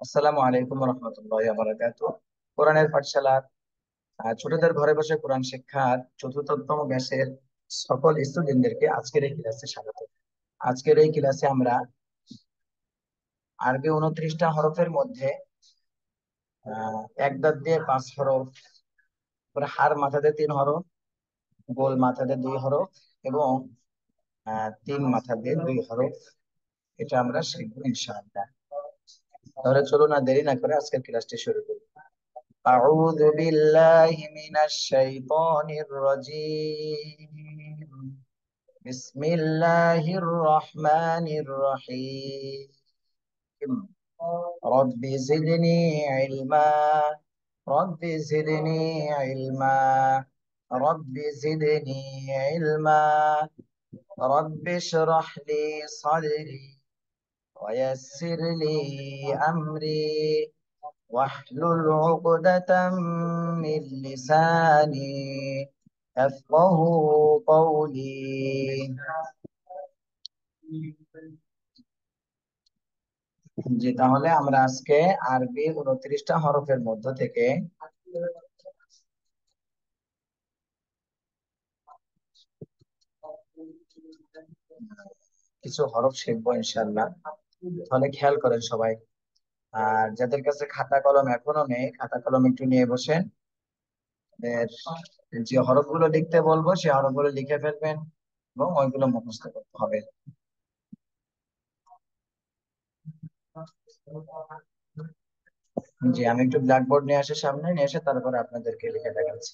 আসসালামু আলাইকুম রহমতুল্লাহ বারাকাতু। কোরআনের পাঠশালার ছোটদের ঘরে বসে কোরআন শিক্ষার চতুর্থতম ব্যাচের সকল স্টুডেন্টদেরকে আজকের এই ক্লাসে স্বাগত। আজকের এই ক্লাসে আমরা আরবি 29টা হরফের মধ্যে এক দাঁত দিয়ে 5 হরফ, তারপরে হার মাথা দিয়ে 3 হরফ, গোল মাথা দিয়ে 2 হরফ এবং তিন মাথা দিয়ে 2 হরফ, এটা আমরা শিখবো ইনশাআল্লাহ। তাহলে চলুন না দেরি না করে আজকের ক্লাসটি শুরু করি। أعوذ بالله من الشيطان الرجيم. بسم الله الرحمن الرحيم. رب زدني علما. رب زدني علما. رب زدني علما. رب اشرح لي صدري ويسر لي أمري واحلل عقدة من لساني يفقه قولي. জি, তাহলে আমরা আজকে আরবি 29টা হরফের মধ্য থেকে কিছু হরফ শিখবো ইনশাল্লাহ। তাহলে খেয়াল করেন সবাই। আর যাদের কাছে খাতা কলম এখনো নেই, খাতা কলম একটু নিয়ে বসেন। এর যে হরফগুলো লিখতে বলবো সেই হরফগুলো লিখে ফেলবেন এবং ওইগুলো মুখস্থ করতে হবে। জি, আমি একটু ব্ল্যাকবোর্ড নিয়ে আসি, সামনে নিয়ে এসে তারপরে আপনাদেরকে লিখে দেখাচ্ছি।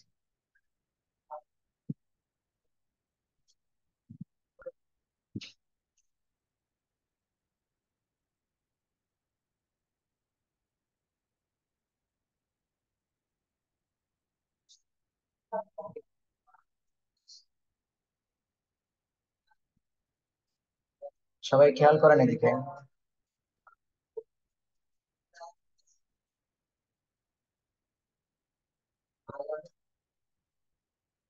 সবাই খেয়াল করেন এদিকে।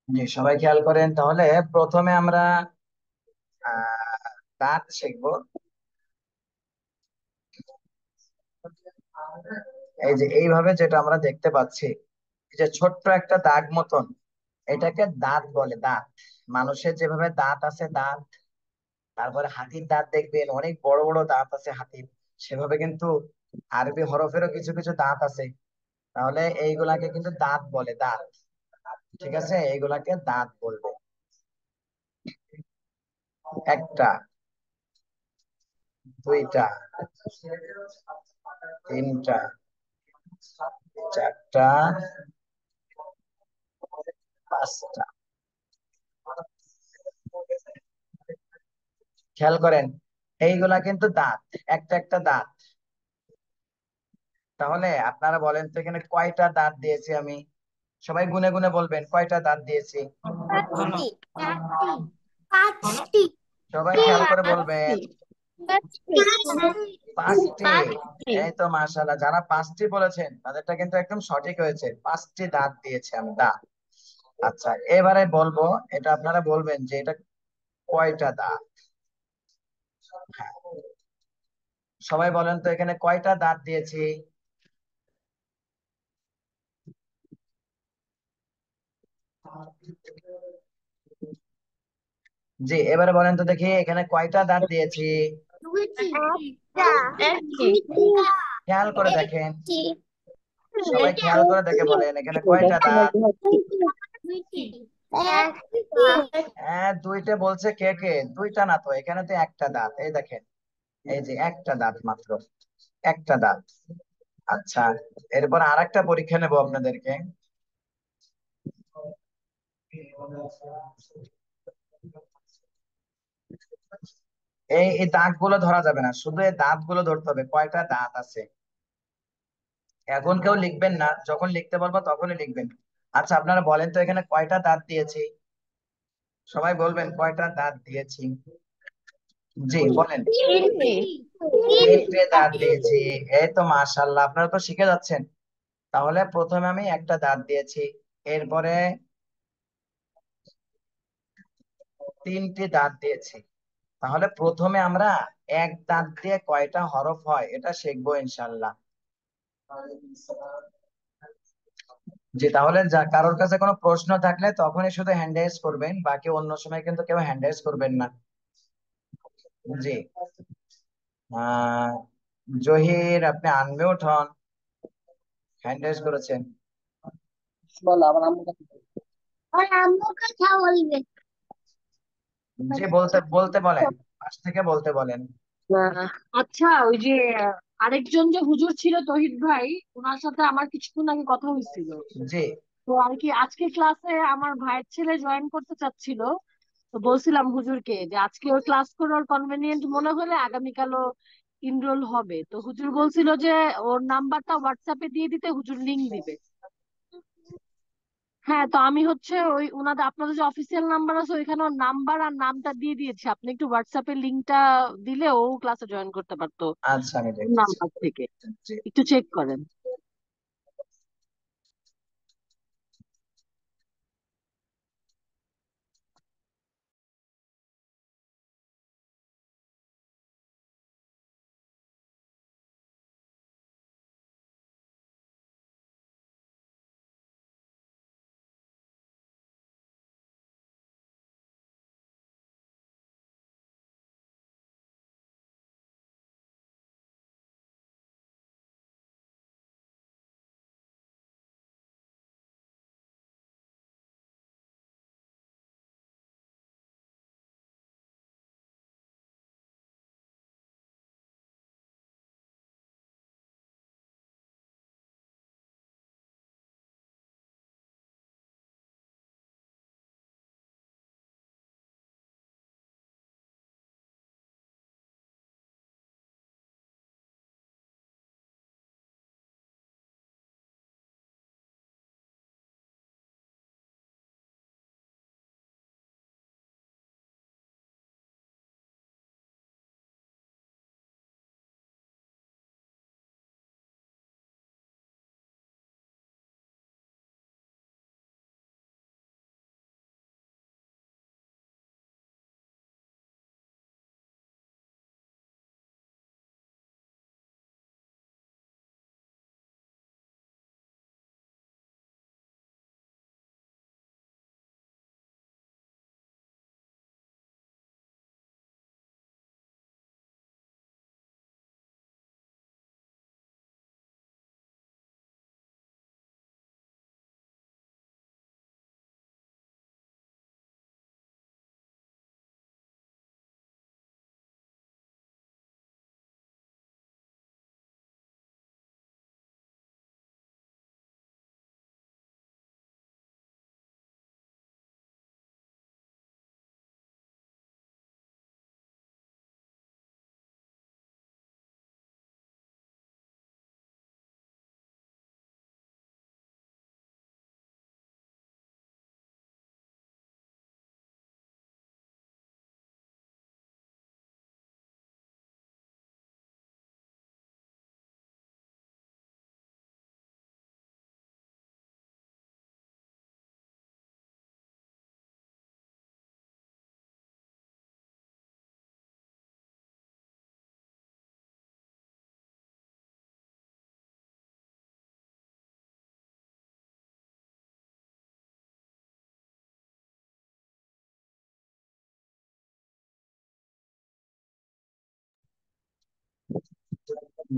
জি, সবাই খেয়াল করেন। তাহলে প্রথমে আমরা দাঁত শিখবো। এই যে এইভাবে যেটা আমরা দেখতে পাচ্ছি, এই যে ছোট্ট একটা দাগ মতন, এটাকে দাঁত বলে। দাঁত, মানুষের যেভাবে দাঁত আছে দাঁত, তারপরে হাতির দাঁত দেখবেন অনেক বড় বড় দাঁত আছে হাতির, সেভাবে কিন্তু আরবি হরফেরও কিছু কিছু দাঁত আছে। তাহলে এইগুলাকে কিন্তু দাঁত বলে, দাঁত। ঠিক আছে, এইগুলাকে দাঁত বলবে। একটা, দুইটা, তিনটা, চারটা, পাঁচটা। খেয়াল করেন, এইগুলা কিন্তু দাঁত, একটা একটা দাঁত। তাহলে আপনারা বলেন তো এখানে কয়টা দাঁত দিয়েছি আমি? সবাই গুনে গুনে বলবেন কয়টা দাঁত দিয়েছি। পাঁচটি, চারটি, পাঁচটি, সবাই খেয়াল করে বলবেন। পাঁচটি, পাঁচটি, পাঁচটি। পাঁচটি। এই তো মাশাআল্লাহ, যারা পাঁচটি বলেছেন তাদেরটা কিন্তু একদম সঠিক হয়েছে। পাঁচটি দাঁত দিয়েছি আমি, দাঁত। আচ্ছা, এবারে বলবো, এটা আপনারা বলবেন যে এটা কয়টা দাঁত। হ্যাঁ, সবাই বলেন তো এখানে কয়টা দাঁত দিয়েছি। জি, এবারে বলেন তো দেখি এখানে কয়টা দাঁত দিয়েছি। দুইটি, একটা, একটি, খেয়াল করে দেখেন, একটি, সবাই খেয়াল করে দেখে বলেন এখানে কয়টা দাঁত। দুইটি, একটা, হ্যাঁ, দুইটা বলছে কে কে? দুইটা না তো, এখানে তো একটা দাঁত, এই দেখেন। এই যে একটা দাঁত মাত্র, একটা দাঁত। আচ্ছা, এরপর আরেকটা পরীক্ষা নেবো আপনাদেরকে। এই এই দাঁত গুলো ধরা যাবে না, শুধু এই দাঁত গুলো ধরতে হবে, কয়টা দাঁত আছে। এখন কেউ লিখবেন না, যখন লিখতে বলবো তখনই লিখবেন। আচ্ছা, আপনারা বলেন তো এখানে কয়টা দাঁত দিয়েছি। সবাই বলবেন কয়টা দাঁত দিয়েছি। জি, বলেন। তিনটি, তিনটে দাঁত তিনটি, দিয়েছি। এই তো মাশাআল্লাহ, আপনারা তো শিখে যাচ্ছেন। তাহলে প্রথমে আমি একটা দাঁত দিয়েছি, এরপরে তিনটি দাঁত দিয়েছি। তাহলে প্রথমে আমরা এক দাঁত দিয়ে কয়টা হরফ হয় এটা শিখবো ইনশাল্লাহ। জি, তাহলে যা কারোর কাছে কোনো প্রশ্ন থাকলে তখনই শুধু হ্যান্ড রেজ করবেন, বাকি অন্য সময় কিন্তু কেউ হ্যান্ড রেজ করবেন না। জি। আহ জহির, আপনি আনমিউট হন, হ্যান্ড রেজ করেছেন। বলো আমার আম্মু কথা বলো। আর আম্মু কথা বলবে। জি, বলতে বলতে বলেন, পাশ থেকে বলতে বলেন। আচ্ছা, ওই যে আরেকজন যে হুজুর ছিল তহিদ ভাই, ওনার সাথে আমার কিছুক্ষণ আগে কথা হয়েছিল। জি। তো আর কি আজকে ক্লাসে আমার ভাইয়ের ছেলে জয়েন করতে চাচ্ছিল। তো বলছিলাম হুজুরকে যে আজকে ওর ক্লাস করে ওর কনভেনিয়েন্ট মনে হলে আগামীকালও ইনরোল হবে। তো হুজুর বলছিল যে ওর নাম্বারটা হোয়াটসঅ্যাপে দিয়ে দিতে, হুজুর লিংক দিবে। হ্যাঁ, তো আমি হচ্ছে ওই উনাদের আপনাদের যে অফিসিয়াল নাম্বার আছে ওইখানে ওর নাম্বার আর নামটা দিয়ে দিয়েছি। আপনি একটু হোয়াটসঅ্যাপে লিংকটা দিলে ও ক্লাসে জয়েন করতে পারতো আচ্ছা, আমি দেখতেছি। নাম্বার থেকে। জি। একটু চেক করেন।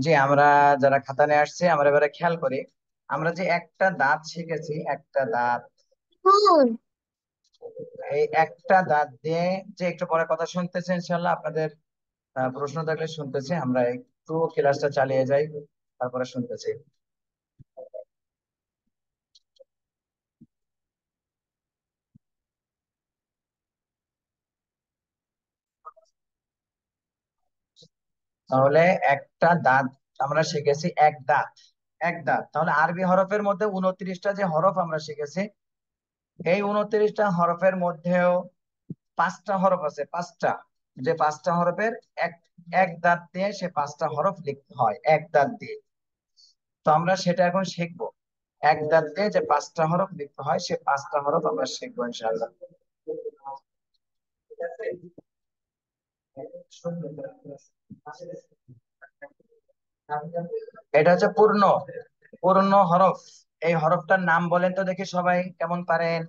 জি, আমরা যারা খাতা নিয়ে আসছে আমরা এবারে খেয়াল করি। আমরা যে একটা দাঁত শিখেছি, একটা দাঁত, ফোন। এই একটা দাঁত দিয়ে যে একটু পরে কথা শুনতেছে ইনশাল্লাহ, আপনাদের প্রশ্ন থাকলে শুনতেছি, আমরা একটু ক্লাসটা চালিয়ে যাই, তারপরে শুনতেছি। তাহলে একটা দাঁত আমরা শিখেছি, এক দাঁত। এক দাঁত, তাহলে আরবি হরফের মধ্যে 29টা যে হরফ আমরা শিখেছি, এই 29টা হরফের মধ্যেও 5টা হরফ আছে, 5টা। যে 5টা হরফের এক এক দাঁত দিয়ে সে 5টা হরফ লিখতে হয়, এক দাঁত দিয়ে। তো আমরা সেটা এখন শিখবো। এক দাঁত দিয়ে যে 5টা হরফ লিখতে হয়, সে 5টা হরফ আমরা শিখবো ইনশাআল্লাহ। এটা হচ্ছে পূর্ণ। পূর্ণ হরফ, এই হরফটার নাম বলেন তো দেখি সবাই কেমন পারেন।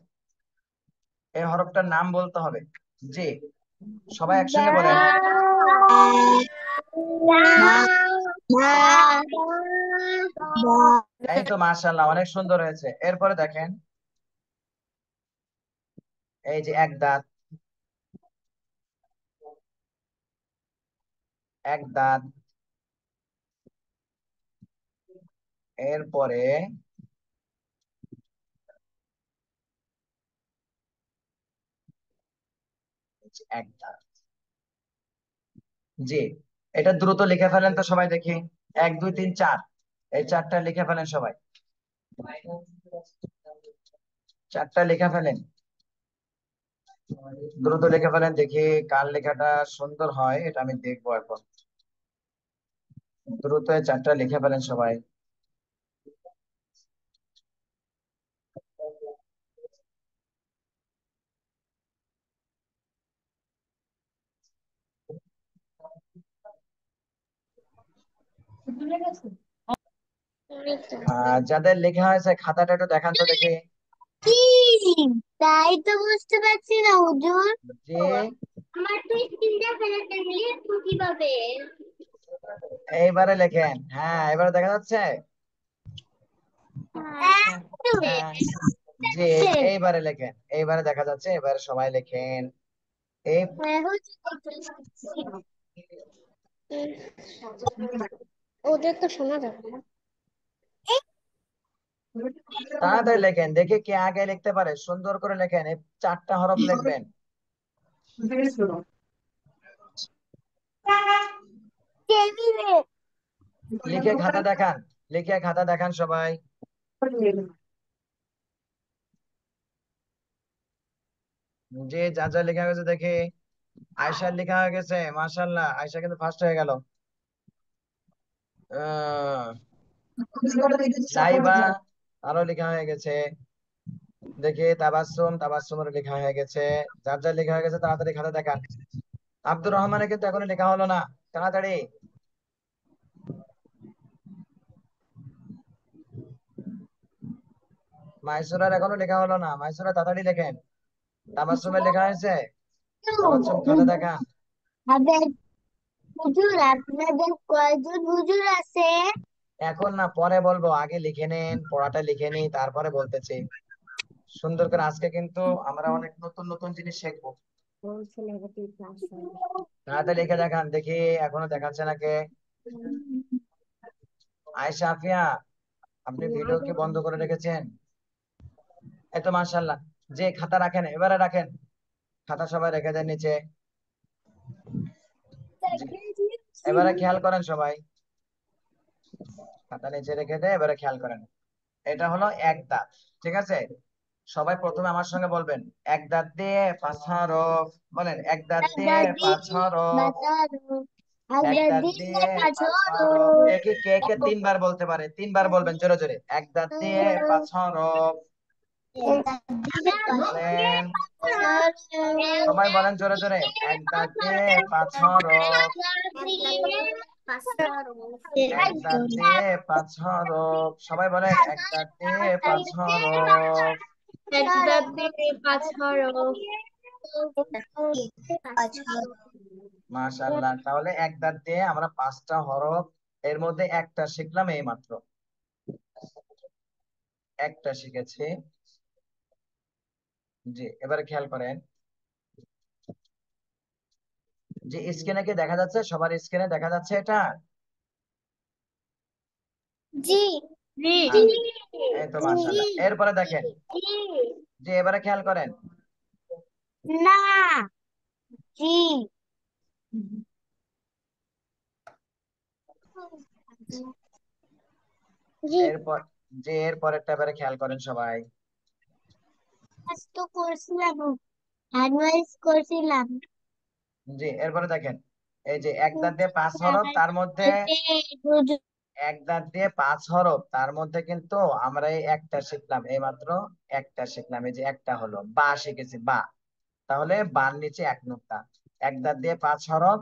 এই হরফটার নাম বলতে হবে। জি, সবাই একসঙ্গে বলেন। এই তো মাশাআল্লাহ, অনেক সুন্দর হয়েছে। এরপরে দেখেন, এই যে এক দাঁত, এক দাঁত। এরপরে এক দাঁত। জি, এটা দ্রুত লিখে ফেলেন তো সবাই দেখি। 1 2 3 4, এই চারটা লিখে ফেলেন সবাই, চারটা লিখে ফেলেন, দ্রুত লিখে ফেলেন দেখি কার লেখাটা সুন্দর হয়, এটা আমি দেখবো এখন। দ্রুত এই চারটা লিখে ফেলেন সবাই। যাদের লেখা হয়েছে খাতাটা একটু দেখান তো দেখি। কি? তাই তো বুঝতে পারছি না হুজুর। যে আমার তো স্ক্রিনটা ফেলে দিলি তুই কিভাবে? এইবারে লেখেন, হ্যাঁ এবারে দেখা যাচ্ছে। হ্যাঁ, যে এইবারে লেখেন, এইবারে দেখা যাচ্ছে, এবারে সবাই লেখেন। এই ওদের তো শোনা যাবে না। তাড়াতাড়ি লেখেন দেখি কে আগে লিখতে পারে, সুন্দর করে লেখেন, এই চারটা হরফ লিখবেন। টেবিলে। লিখে খাতা দেখান, লিখে খাতা দেখান সবাই। যে যা যা লেখা গেছে দেখি। আয়শার লেখা হয়ে গেছে, মাশাআল্লাহ, আয়শা কিন্তু ফার্স্ট হয়ে গেল। আহ লাইবা, আরো লেখা হয়ে গেছে দেখি। তাবাসসুম, তাবাসসুমের লেখা হয়ে গেছে। যার যার লেখা হয়ে গেছে তাড়াতাড়ি খাতা দেখান। আব্দুর রহমানের কিন্তু এখনো লেখা হলো না, তাড়াতাড়ি। মাইসুরার এখনো লেখা হলো না, মাইসুরা তাড়াতাড়ি লেখেন। তাবাসসুমের লেখা হয়েছে, তাবাসসুম খাতা দেখান। আপনাদের হুজুর, আপনাদের কয়জন হুজুর আছে? এখন না, পরে বলবো, আগে লিখে নেন, পড়াটা লিখে নিই তারপরে বলতেছি। সুন্দর করে, আজকে কিন্তু আমরা অনেক নতুন নতুন জিনিস শিখবো। তাড়াতাড়ি লিখে দেখান দেখি, এখনো দেখাচ্ছে না কে? আয়েশা আফিয়া, আপনি ভিডিও কি বন্ধ করে রেখেছেন? এই তো মাশাআল্লাহ। যে খাতা রাখেন, এবারে রাখেন, খাতা সবাই রেখে দেন নিচে। জি, এবারে খেয়াল করেন সবাই, খাতা নিচে রেখে দেয়, এবারে খেয়াল করেন। এটা হলো এক দাঁত, ঠিক আছে? সবাই প্রথমে আমার সঙ্গে বলবেন, এক দাঁত দিয়ে পাঁচ হরফ। বলেন, এক দাঁত দিয়ে পাঁচ হরফ, এক দাঁত দিয়ে পাঁচ হরফ। দেখি কে কে 3 বার বলতে পারে, 3 বার বলবেন জোরে জোরে, এক দাঁত দিয়ে পাঁচ হরফ। বলেন, সবাই বলেন জোরে জোরে, এক দাঁত দিয়ে পাঁচ হরফ, এক দাঁত দিয়ে পাঁচ হরফ। সবাই বলেন, এক দাঁত দিয়ে পাঁচ হরফ। মাশাআল্লাহ, তাহলে এক দাঁত দিয়ে আমরা 5টা হরফ, এর মধ্যে একটা শিখলাম এই মাত্র, একটা শিখেছি। জি, এবারে খেয়াল করেন, যে স্ক্রিনে কি দেখা যাচ্ছে? সবার স্ক্রিনে দেখা যাচ্ছে এটা? জি জি আচ্ছা, এই তো মাশাআল্লাহ। এরপরে দেখেন, যে এবারে খেয়াল করেন, না জি জি এরপর, যে এরপরেরটা এবারে খেয়াল করেন সবাই। কাজ তো করছিলাম, অ্যাডভাইস করছিলাম। জি, এরপরে দেখেন, এই যে এক দাঁত দিয়ে পাঁচ হরফ, তার মধ্যে এক দাঁত দিয়ে পাঁচ হরফ, তার মধ্যে কিন্তু আমরা এই একটা শিখলাম এই মাত্র, একটা শিখলাম, এই যে একটা হলো বা, শিখেছি বা। তাহলে বার নিচে এক নুক্তা, এক দাঁত দিয়ে পাঁচ হরফ,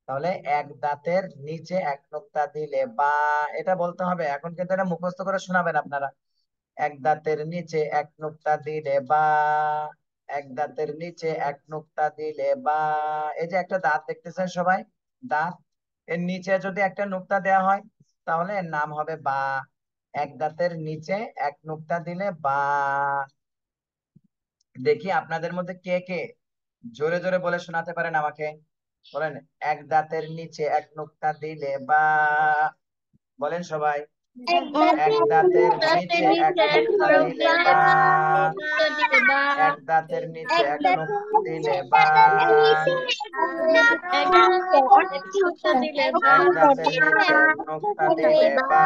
তাহলে এক দাঁতের নিচে এক নোক্তা দিলে বা, এটা বলতে হবে। এখন কিন্তু এটা মুখস্থ করে শোনাবেন আপনারা। এক দাঁতের নিচে এক নোক্তা দিলে বা, এক দাঁতের নিচে এক নোক্তা দিলে বা। এই যে একটা দাঁত দেখতেছেন সবাই, দাঁত, এর নিচে যদি একটা নোক্তা দেওয়া হয় তাহলে এর নাম হবে বা। এক দাঁতের নিচে এক নোক্তা দিলে বা। দেখি আপনাদের মধ্যে কে কে জোরে জোরে বলে শোনাতে পারেন আমাকে। বলেন, এক দাঁতের নিচে এক নোক্তা দিলে বা। বলেন সবাই। এক দাঁতের নিচে এক নোক্তা দিলে বা। এক দাঁতের নিচে এক নোক্তা দিলে বা। এক দাঁতের নিচে এক নোক্তা দিলে বা।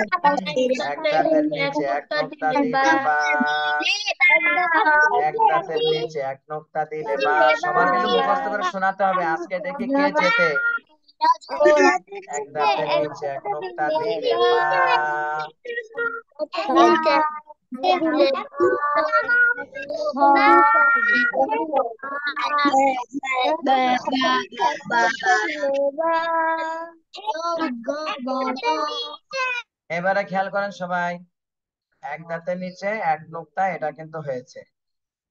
এক দাঁতের নিচে এক নোক্তা দিলে বা। এক দাঁতের নিচে এক নোক্তা দিলে বা। সবার কিন্তু মুখস্থ করে শোনাতে হবে। আজকে দেখি কে জেতে। এক দাঁতের নিচে এক নোক্তা দিলে বা। এবারে খেয়াল করেন সবাই, এক দাঁতের নিচে এক নোক্তা, এটা কিন্তু হয়েছে।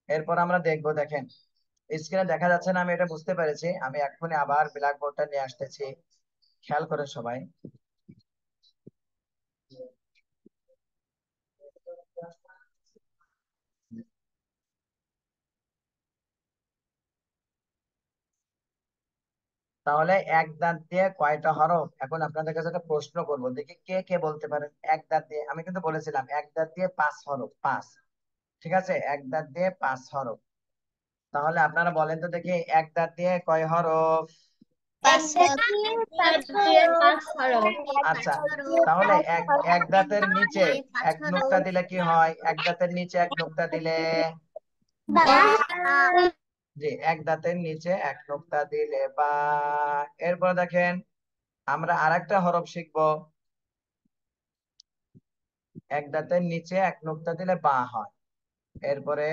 এরপর আমরা দেখবো, দেখেন স্ক্রিনে দেখা যাচ্ছে না, আমি এটা বুঝতে পেরেছি। আমি এক্ষুনি আবার ব্ল্যাক বোর্ডটা নিয়ে আসতেছি, খেয়াল করেন সবাই। তাহলে এক দাঁত দিয়ে কয়টা হরফ? এখন আপনাদের কাছে একটা প্রশ্ন করবো, দেখি কে কে বলতে পারেন। এক দাঁত দিয়ে, আমি কিন্তু বলেছিলাম এক দাঁত দিয়ে 5 হরফ, 5। ঠিক আছে, এক দাঁত দিয়ে 5 হরফ। তাহলে আপনারা বলেন তো দেখি, এক দাঁত দিয়ে কয় হরফ? আচ্ছা, তাহলে এক এক দাঁতের নিচে এক নোক্তা দিলে কি হয়? এক দাঁতের নিচে এক নোক্তা দিলে, জি, এক দাঁতের নিচে এক নোক্তা দিলে বা। এরপর দেখেন, আমরা আরেকটা হরফ শিখবো। এক দাঁতের নিচে এক নোক্তা দিলে বা হয়। এরপরে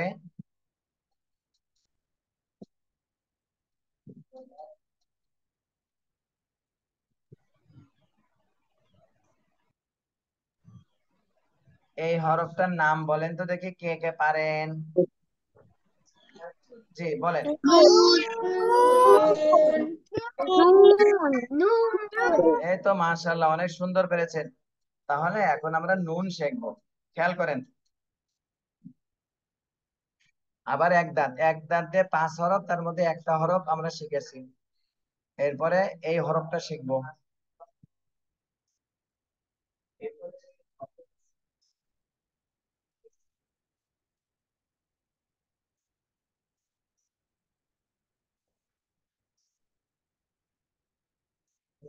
এই হরফটার নাম বলেন তো দেখি, কে কে পারেন? জি বলেন। এই তো মাশাআল্লাহ, অনেক সুন্দর পেরেছেন। তাহলে এখন আমরা নুন শিখবো। খেয়াল করেন, আবার এক দাঁত, এক দাঁত দিয়ে 5 হরফ, তার মধ্যে একটা হরফ আমরা শিখেছি। এরপরে এই হরফটা শিখবো।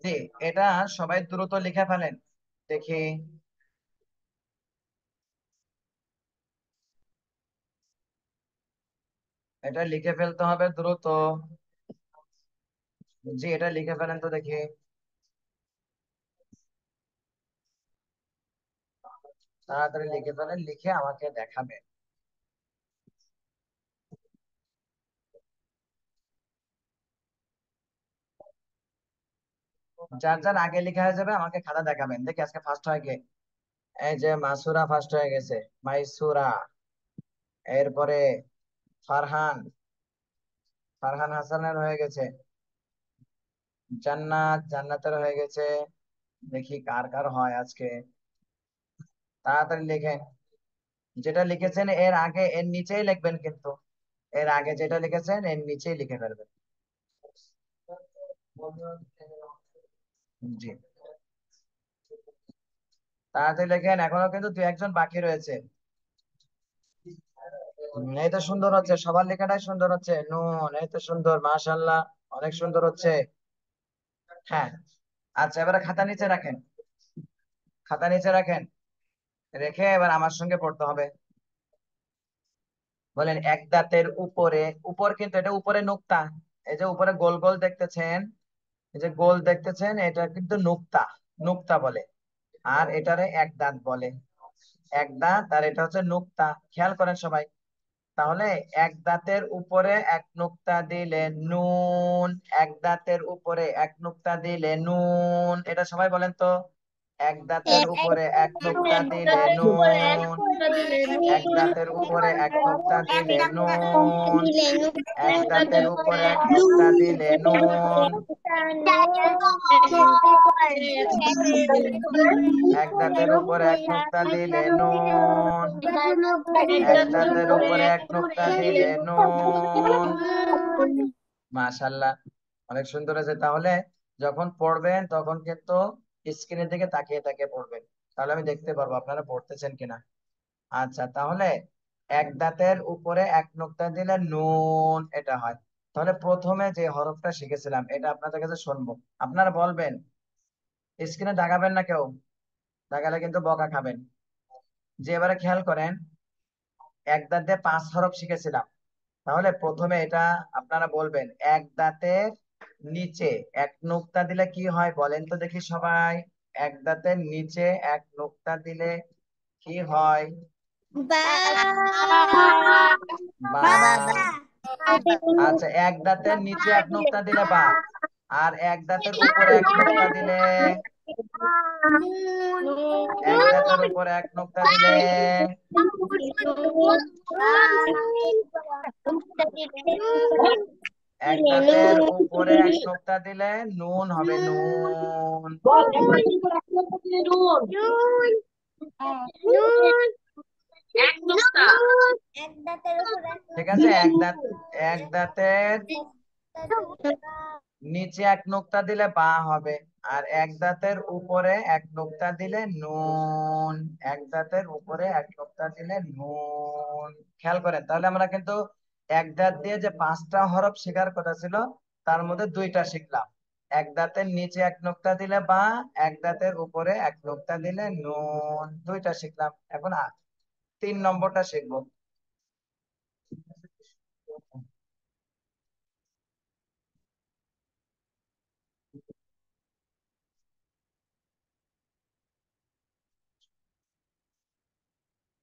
জি, এটা সবাই দ্রুত লিখে ফেলেন দেখি। এটা লিখে ফেলতে হবে দ্রুত। জি, এটা লিখে ফেলেন তো দেখি। তাড়াতাড়ি লিখে ফেলেন, লিখে আমাকে দেখাবেন। যার যার আগে লেখা হয়ে যাবে আমাকে খাতা দেখাবেন, দেখি আজকে ফার্স্ট হয় কে। এই যে মাসুরা ফার্স্ট হয়ে গেছে, মাইসুরা। এরপরে ফারহান, ফারহান হাসানের হয়ে গেছে। জান্নাত, জান্নাতের হয়ে গেছে। দেখি কার কার হয় আজকে। তাড়াতাড়ি লিখেন। যেটা লিখেছেন এর আগে এর নিচেই লিখবেন কিন্তু। এর আগে যেটা লিখেছেন এর নিচেই লিখে ফেলবেন। জি, তাড়াতাড়ি লেখেন, এখনো কিন্তু দু একজন বাকি রয়েছে। এই তো সুন্দর হচ্ছে, সবার লেখাটাই সুন্দর হচ্ছে। নুন, এই তো সুন্দর, মাশাআল্লাহ, অনেক সুন্দর হচ্ছে। হ্যাঁ, আচ্ছা, এবারে খাতা নিচে রাখেন, খাতা নিচে রাখেন। রেখে এবার আমার সঙ্গে পড়তে হবে। বলেন, এক দাঁতের উপরে, উপর কিন্তু এটা উপরে নুক্তা। এই যে উপরে গোল গোল দেখতেছেন, এই যে গোল দেখতেছেন, এটা কিন্তু নুক্তা, নুক্তা বলে। আর এটারে এক দাঁত বলে। এক দাঁত, আর এটা হচ্ছে নুক্তা। খেয়াল করেন সবাই। তাহলে এক দাঁতের উপরে এক নুক্তা দিলে নুন, এক দাঁতের উপরে এক নুক্তা দিলে নুন, এটা সবাই বলেন তো। এক দাঁতের উপরে এক নুক্তা দিলে নুন, এক দাঁতের উপরে এক নুক্তা দিলে নুন, এক দাঁতের উপরে এক নুক্তা দিলে নুন, এক দাঁতের উপরে এক নুক্তা দিলে নুন, এক দাঁতের উপরে এক নুক্তা দিলে নুন। মাশাআল্লাহ, অনেক সুন্দর হয়েছে। তাহলে যখন পড়বেন তখন কিন্তু স্ক্রিনের দিকে তাকিয়ে তাকিয়ে পড়বেন, তাহলে আমি দেখতে পারবো আপনারা পড়তেছেন কিনা। আচ্ছা, তাহলে এক দাঁতের উপরে এক নুক্তা দিলে নুন, এটা হয়। তাহলে প্রথমে যে হরফটা শিখেছিলাম এটা আপনাদের কাছে শুনবো, আপনারা বলবেন, স্ক্রিনে দাগাবেন না কেউ, দাগালে কিন্তু বকা খাবেন। যে এবারে খেয়াল করেন, এক দাঁত দিয়ে 5 হরফ শিখেছিলাম, তাহলে প্রথমে এটা আপনারা বলবেন, এক দাঁতের নিচে এক নুক্তা দিলে কি হয় বলেন তো দেখি সবাই। এক দাঁতের নিচে এক নুক্তা দিলে কি হয়? বা। আচ্ছা, এক দাঁতের নিচে এক নুক্তা দিলে বা, আর এক দাঁতের উপরে এক নুক্তা দিলে, এক দাঁতের উপরে এক নুক্তা দিলে, এক দাঁতের উপরে এক নুক্তা দিলে নুন হবে, নুন। ঠিক আছে, এক দাঁতের নিচে এক নুক্তা দিলে বা হবে, আর এক দাঁতের উপরে এক নুক্তা দিলে নুন, এক দাঁতের উপরে এক নুক্তা দিলে নুন। খেয়াল করেন, তাহলে আমরা কিন্তু এক দাঁত দিয়ে যে 5টা হরফ শেখার কথা ছিল তার মধ্যে 2টা শিখলাম। এক দাঁতের নিচে এক নুক্তা দিলে বা, এক দাঁতের উপরে এক নুক্তা দিলে নুন, 2টা শিখলাম। এখন 3 নম্বরটা শিখবো।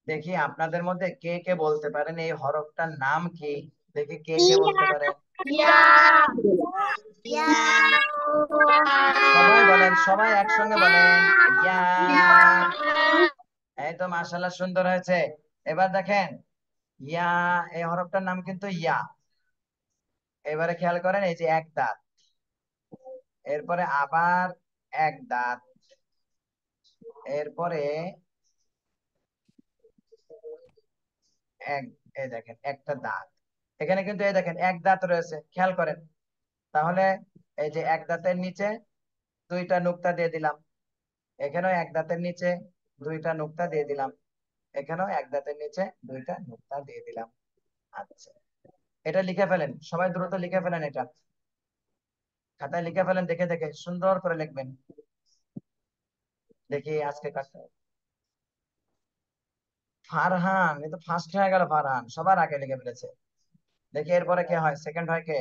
দেখি আপনাদের মধ্যে কে কে বলতে পারেন এই হরফটার নাম কি, দেখি কে কে বলতে পারেন। সবাই বলেন, সবাই একসঙ্গে বলেন, ইয়া। এই তো মাশাআল্লাহ, সুন্দর হয়েছে। এবার দেখেন, ইয়া, এই হরফটার নাম কিন্তু ইয়া। এবারে খেয়াল করেন, এই যে এক দাঁত, এরপরে আবার এক দাঁত, এরপরে এক, এই দেখেন একটা দাঁত, এখানে কিন্তু এই দেখেন এক দাঁত রয়েছে, খেয়াল করেন। তাহলে এই যে এক দাঁতের নিচে 2টা নুক্তা দিয়ে দিলাম, এখানেও এক দাঁতের নিচে 2টা নুক্তা দিয়ে দিলাম, এখানেও এক দাঁতের নিচে 2টা নুক্তা দিয়ে দিলাম। আচ্ছা, এটা লিখে ফেলেন, সবাই দ্রুত লিখে ফেলেন, এটা খাতায় লিখে ফেলেন, দেখে দেখে সুন্দর করে লিখবেন। দেখি আজকে কাজটা, ফারহান এ তো ফার্স্ট হয়ে গেল, ফারহান সবার আগে লিখে ফেলেছে। দেখি এরপরে কে হয়, সেকেন্ড হয় কে?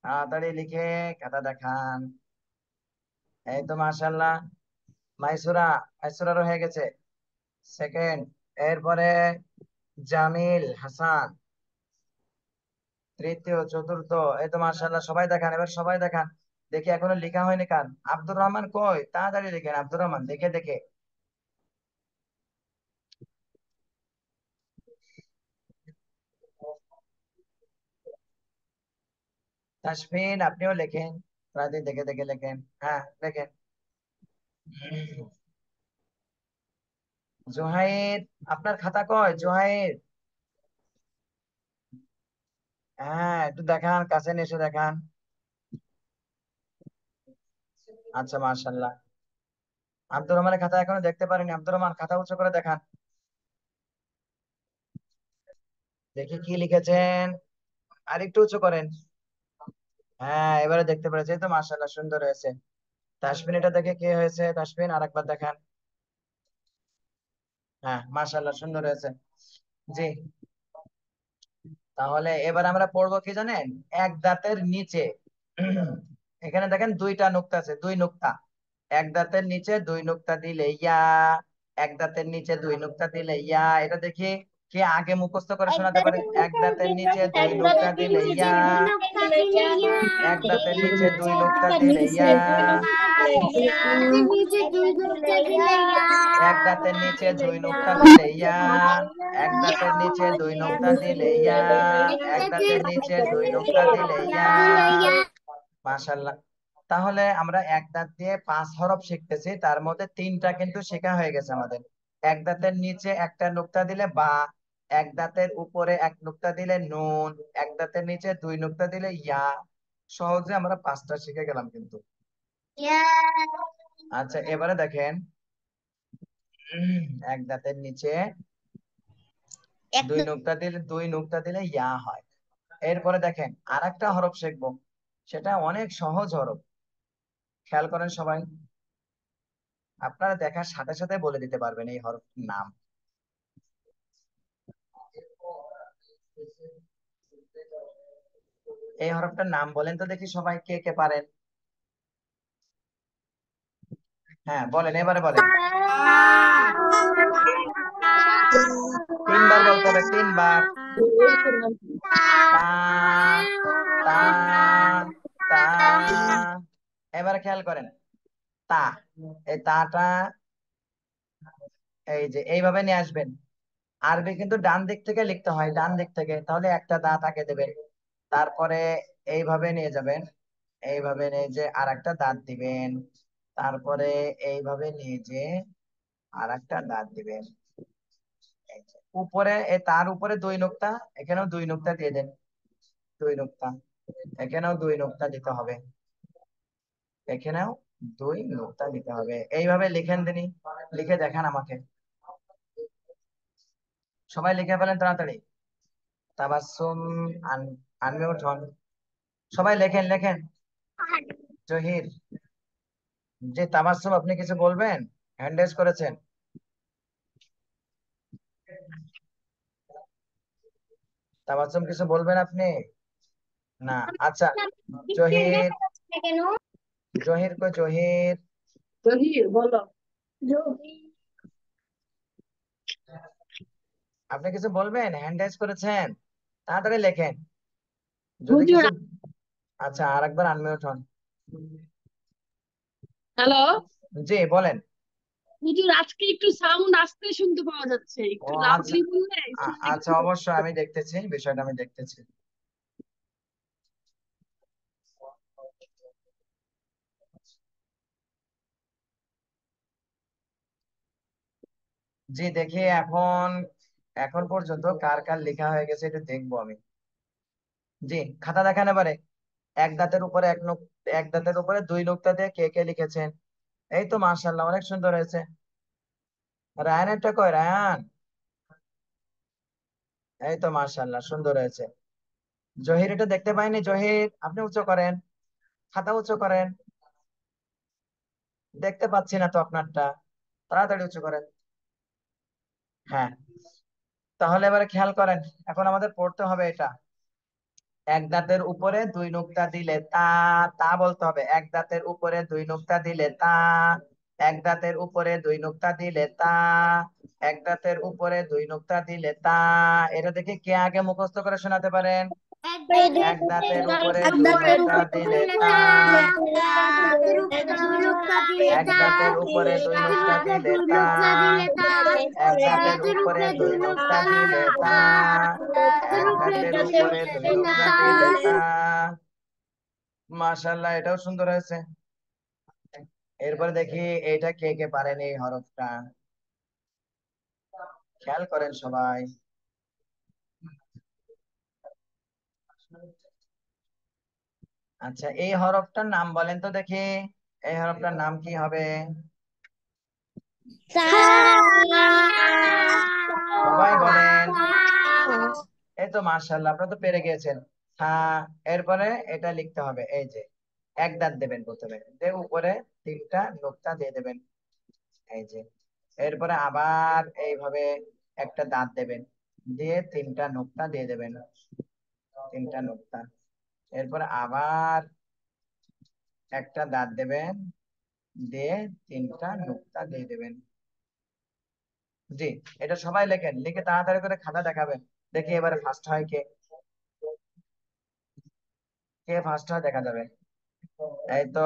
তাড়াতাড়ি লিখে খাতা দেখান। এই তো মাশাআল্লাহ, মাইসুরা, মাইসুরারও হয়ে গেছে সেকেন্ড। এরপরে জামিল হাসান তৃতীয়, চতুর্থ। এই তো মাশাআল্লাহ, সবাই দেখান, এবার সবাই দেখান। দেখি এখনো লেখা হয়নি কার? আব্দুর রহমান কই? তাড়াতাড়ি লিখেন আব্দুর রহমান, দেখে দেখে। তাসফিন আপনিও লেখেন, তাড়াতাড়ি দেখে দেখে লেখেন। হ্যাঁ লেখেন। জোহাইর, আপনার খাতা কই জোহাইর? হ্যাঁ একটু দেখান, কাছে নিয়ে এসে দেখান। আচ্ছা মাশাআল্লাহ, আব্দুর রহমানের খাতা এখনো দেখতে পারিনি। আব্দুর রহমান খাতা উঁচু করে দেখান, দেখি কি লিখেছেন। আর একটু উঁচু করেন। হ্যাঁ এবারে দেখতে পেরেছি, এই তো মাশাআল্লাহ, সুন্দর হয়েছে। তাসফিন এটা দেখে কি হয়েছে? তাসফিন আরেকবার দেখান। হ্যাঁ মাশাআল্লাহ, সুন্দর হয়েছে। জি, তাহলে এবার আমরা পড়বো কি জানেন, এক দাঁতের নিচে এখানে দেখেন 2টা নুক্তা আছে, 2 নুক্তা। এক দাঁতের নিচে 2 নুক্তা দিলে ইয়া, এক দাঁতের নিচে 2 নুক্তা দিলে ইয়া, এটা দেখি কে আগে মুখস্থ করে শোনাতে পারেন? এক দাঁতের নিচে দুই নোক্তা দিলে ইয়া, এক দাঁতের নিচে দুই নোক্তা দিলে ইয়া, এক দাঁতের নিচে দুই নোক্তা দিলে ইয়া, এক দাঁতের নিচে দুই নোক্তা দিলে ইয়া, এক দাঁতের নিচে দুই নোক্তা দিলে ইয়া। মাশাআল্লাহ। তাহলে আমরা এক দাঁত দিয়ে 5 হরফ শিখতেছি, তার মধ্যে 3টা কিন্তু শেখা হয়ে গেছে আমাদের। এক দাঁতের নিচে একটা নোক্তা দিলে বা, এক দাঁতের উপরে এক নোক্তা দিলে নুন, এক দাঁতের নিচে দুই নোক্তা দিলে ইয়া। সহজে আমরা 5টা শিখে গেলাম কিন্তু। আচ্ছা, এবারে দেখেন, এক দাঁতের নিচে দুই নোক্তা দিলে ইয়া হয়। এরপরে দেখেন আর একটা হরফ শিখবো, সেটা অনেক সহজ হরফ। খেয়াল করেন সবাই, আপনারা দেখার সাথে সাথে বলে দিতে পারবেন এই হরফটির নাম। এই হরফটার নাম বলেন তো দেখি সবাই, কে কে পারেন? হ্যাঁ বলেন, এবারে বলেন। 3বার বলতে হবে, 3বার। তা, তা, তা। এবারে খেয়াল করেন, তা, এই তাটা এই যে এইভাবে নিয়ে আসবেন। আরবি কিন্তু ডান দিক থেকে লিখতে হয়, ডান দিক থেকে, তাহলে একটা দাঁত আগে দেবেন। তারপরে এইভাবে নিয়ে যাবেন, এইভাবে নিয়ে যে আর একটা দাঁত দিবেন। তারপরে এইভাবে নিয়ে যে আর একটা দাঁত দিবেন। এই যে উপরে তার উপরে দুই নোক্তা, এখানেও দুই নোক্তা দিয়ে দেন, দুই নোক্তা, এখানেও দুই নোক্তা দিতে হবে, এখানেও দুই নোক্তা দিতে হবে। এইভাবে লিখেন তিনি, লিখে দেখান আমাকে। সবাই লিখে ফেলেন তাড়াতাড়ি। তাবাসসুম, আনমিউট হন। সবাই লেখেন লেখেন। জহির, যে তাবাসসুম, আপনি কিছু বলবেন? হ্যান্ড রেজ করেছেন। তাবাসসুম কিছু বলবেন আপনি? না, আচ্ছা। জহির, জহির কো জহির, জহির বলো। আপনি কিছু বলবেন? হ্যান্ড রেজ করেছেন, তাড়াতাড়ি লেখেন যদি হুজুর, কিছু। আচ্ছা, আরেকবার আনমিউট হন। হ্যালো। জি বলেন। হুজুর, আজকে একটু সাউন্ড আস্তে শুনতে পাওয়া যাচ্ছে, ও একটু আচ্ছা, লাউডলি বললে শুনতে আচ্ছা, একটু। অবশ্যই আমি দেখতেছি, বিষয়টা আমি দেখতেছি। জি দেখি এখন, এখন পর্যন্ত কার কার লেখা হয়ে গেছে এটা দেখবো আমি। জি, খাতা দেখান এবারে। এক দাঁতের উপরে এক দাঁতের উপরে দুই নোক্তা দিয়ে কে কে লিখেছেন? এই তো মাশাআল্লাহ, অনেক সুন্দর হয়েছে। রায়ানেরটা কই, রায়ান? এই তো মাশাআল্লাহ, সুন্দর হয়েছে। জহির এটা দেখতে পাইনি, জহির আপনি উঁচু করেন, খাতা উঁচু করেন। দেখতে পাচ্ছি না তো আপনারটা, তাড়াতাড়ি উঁচু করেন। হ্যাঁ, তাহলে এবারে খেয়াল করেন, এখন আমাদের পড়তে হবে এটা। এক দাঁতের উপরে দুই নোক্তা দিলে তা, তা বলতে হবে। এক দাঁতের উপরে দুই নোক্তা দিলে তা, এক দাঁতের উপরে দুই নোক্তা দিলে তা, এক দাঁতের উপরে দুই নোক্তা দিলে তা। এটা দেখে কে আগে মুখস্থ করে শোনাতে পারেন? এক দাঁতের উপরে দুই নোক্তা দিলে তা, এক দাঁতের উপরে দুই নোক্তা দিলে তা, এক দাঁতের উপরে দুই নোক্তা দিলে তা, এক দাঁতের উপরে দুই নোক্তা দিলে তা। মাশাআল্লাহ, এটাও সুন্দর হয়েছে। এরপরে দেখি এটা কে কে পারেন এই হরফটা, খেয়াল করেন সবাই। আচ্ছা, এই হরফটার নাম বলেন তো দেখি, এই হরফটার নাম কি হবে? সবাই বলেন। এই তো মাশাআল্লাহ, আপনারা তো পেরে গিয়েছেন। হ্যাঁ, এরপরে এটা লিখতে হবে, এই যে এক দাঁত দেবেন প্রথমে, দিয়ে উপরে 3টা নোক্তা দিয়ে দেবেন, এই যে। এরপরে আবার এইভাবে একটা দাঁত দেবেন, দিয়ে 3টা নোক্তা দিয়ে দেবেন, 3টা নোক্তা। এরপরে আবার একটা দাঁত দেবেন, দিয়ে 3টা নোক্তা দিয়ে দেবেন। জি, এটা সবাই লেখেন, লিখে তাড়াতাড়ি করে খাতা দেখাবেন। দেখি এবারে ফার্স্ট হয় কে, কে ফার্স্ট হয় দেখা যাবে। এই তো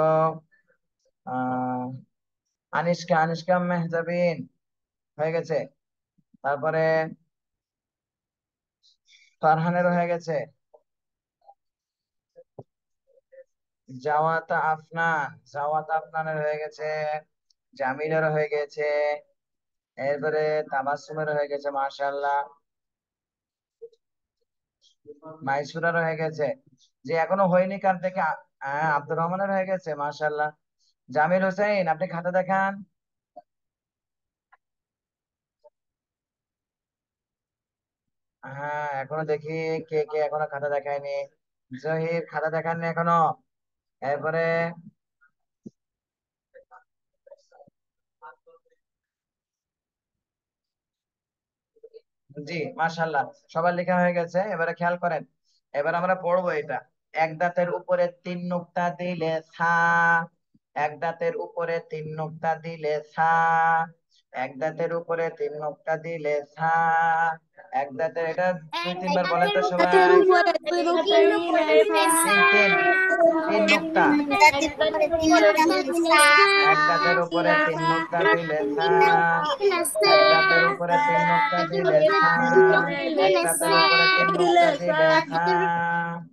আহ আনিশকা, আনিশকা মেহজাবিন হয়ে গেছে। তারপরে ফারহানেরও হয়ে গেছে। জাওয়াত আফনান, জাওয়াত আফনানের হয়ে গেছে। জামিলেরও হয়ে গেছে। এরপরে তাবাসসুমের হয়ে গেছে মাশাআল্লাহ। মাইসুরার হয়ে গেছে। যে এখনো হয়নি কার থেকে আব্দুর রহমানের হয়ে গেছে মাশাআল্লাহ। জামিল হোসেন, আপনি খাতা দেখান। হ্যাঁ, এখনো দেখি কে কে এখনো খাতা দেখায়নি। জহির খাতা দেখাননি এখনো। এরপরে জি, মাশাআল্লাহ, সবার লেখা হয়ে গেছে। এবারে খেয়াল করেন, এবার আমরা পড়বো এটা। এক দাঁতের উপরে তিন নুক্তা দিলে সা, এক দাঁতের উপরে তিন নুক্তা দিলে সা, এক দাঁতের উপরে তিন নুক্তা দিলে সা, এক দাঁতের, এটা দুই তিনবার বলেন তো হাতের সবাই। উপরে হাতের উপরে তিন তিন, তিন নুক্তা। এক দাঁতের উপরে এক দাঁতের উপরে তিন নুক্তা দিলে সা, এক দাঁতের উপরে তিন নুক্তা দিলে সা, এক দাঁতের উপরে তিন নুক্তা দিলে সা।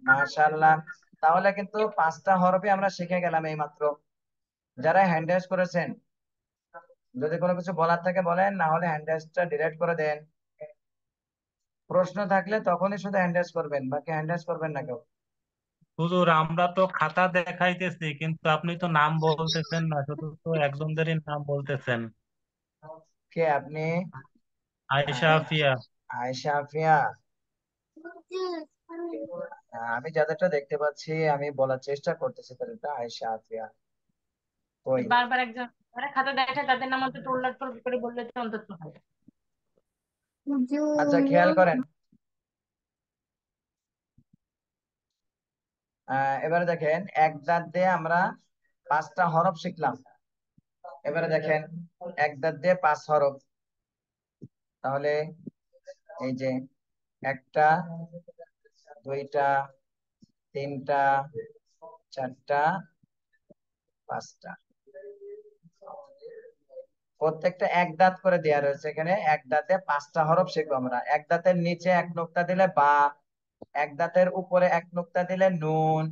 মাশাআল্লাহ, তাহলে কিন্তু পাঁচটা হরফই আমরা শিখে গেলাম এই মাত্র। যারা হ্যান্ড রাইজ করেছেন, যদি কোনো কিছু বলার থাকে বলেন, না হলে হ্যান্ড রাইজটা ডিলিট করে দেন। প্রশ্ন থাকলে তখনই শুধু হ্যান্ড রাইজ করবেন, বাকি হ্যান্ড রাইজ করবেন না কেউ। হুজুর আমরা তো খাতা দেখাইতেছি কিন্তু আপনি তো নাম বলতেছেন না, শুধু তো একজনদেরই নাম বলতেছেন। কে আপনি? আয়েশা আহ, আফিয়া। আয়েশা আফিয়া। আমি যাদেরটা দেখতে পাচ্ছি আমি বলার চেষ্টা করতেছি তাদেরটা। আয়েশা আফিয়া কই? বারবার একজন যারা খাতা দেখায় তাদের নাম অন্তত উল্লেখ করে বললে তো অন্তত হয়। আচ্ছা, খেয়াল করেন, এবারে দেখেন, এক দাঁত দিয়ে আমরা পাঁচটা হরফ শিখলাম। এবারে দেখেন, এক দাঁত দিয়ে পাঁচ হরফ। তাহলে এই যে একটা, দুইটা, তিনটা, চারটা, পাঁচটা, প্রত্যেকটা এক দাঁত করে দেওয়া রয়েছে। এখানে এক দাঁতে পাঁচটা হরফ শিখবো আমরা। এক দাঁতের নিচে এক নোক্তা দিলে বা, এক দাঁতের উপরে এক নোক্তা দিলে নুন,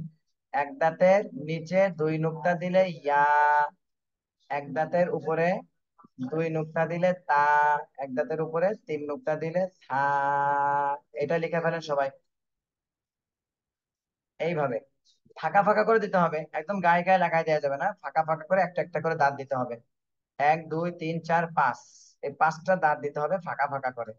এক দাঁতের নিচে দুই নোক্তা দিলে ইয়া, এক দাঁতের উপরে দুই নোক্তা দিলে তা, এক দাঁতের উপরে তিন নোক্তা দিলে থা। এটা লিখে ফেলেন সবাই এইভাবে। ফাঁকা ফাঁকা করে দিতে হবে, একদম গায়ে গায়ে লাগাই দেওয়া যাবে না, ফাঁকা ফাঁকা করে একটা একটা করে দাঁত দিতে হবে। এক দুই তিন চার পাঁচ, এই পাঁচটা দাঁত দিতে হবে ফাঁকা ফাঁকা করে।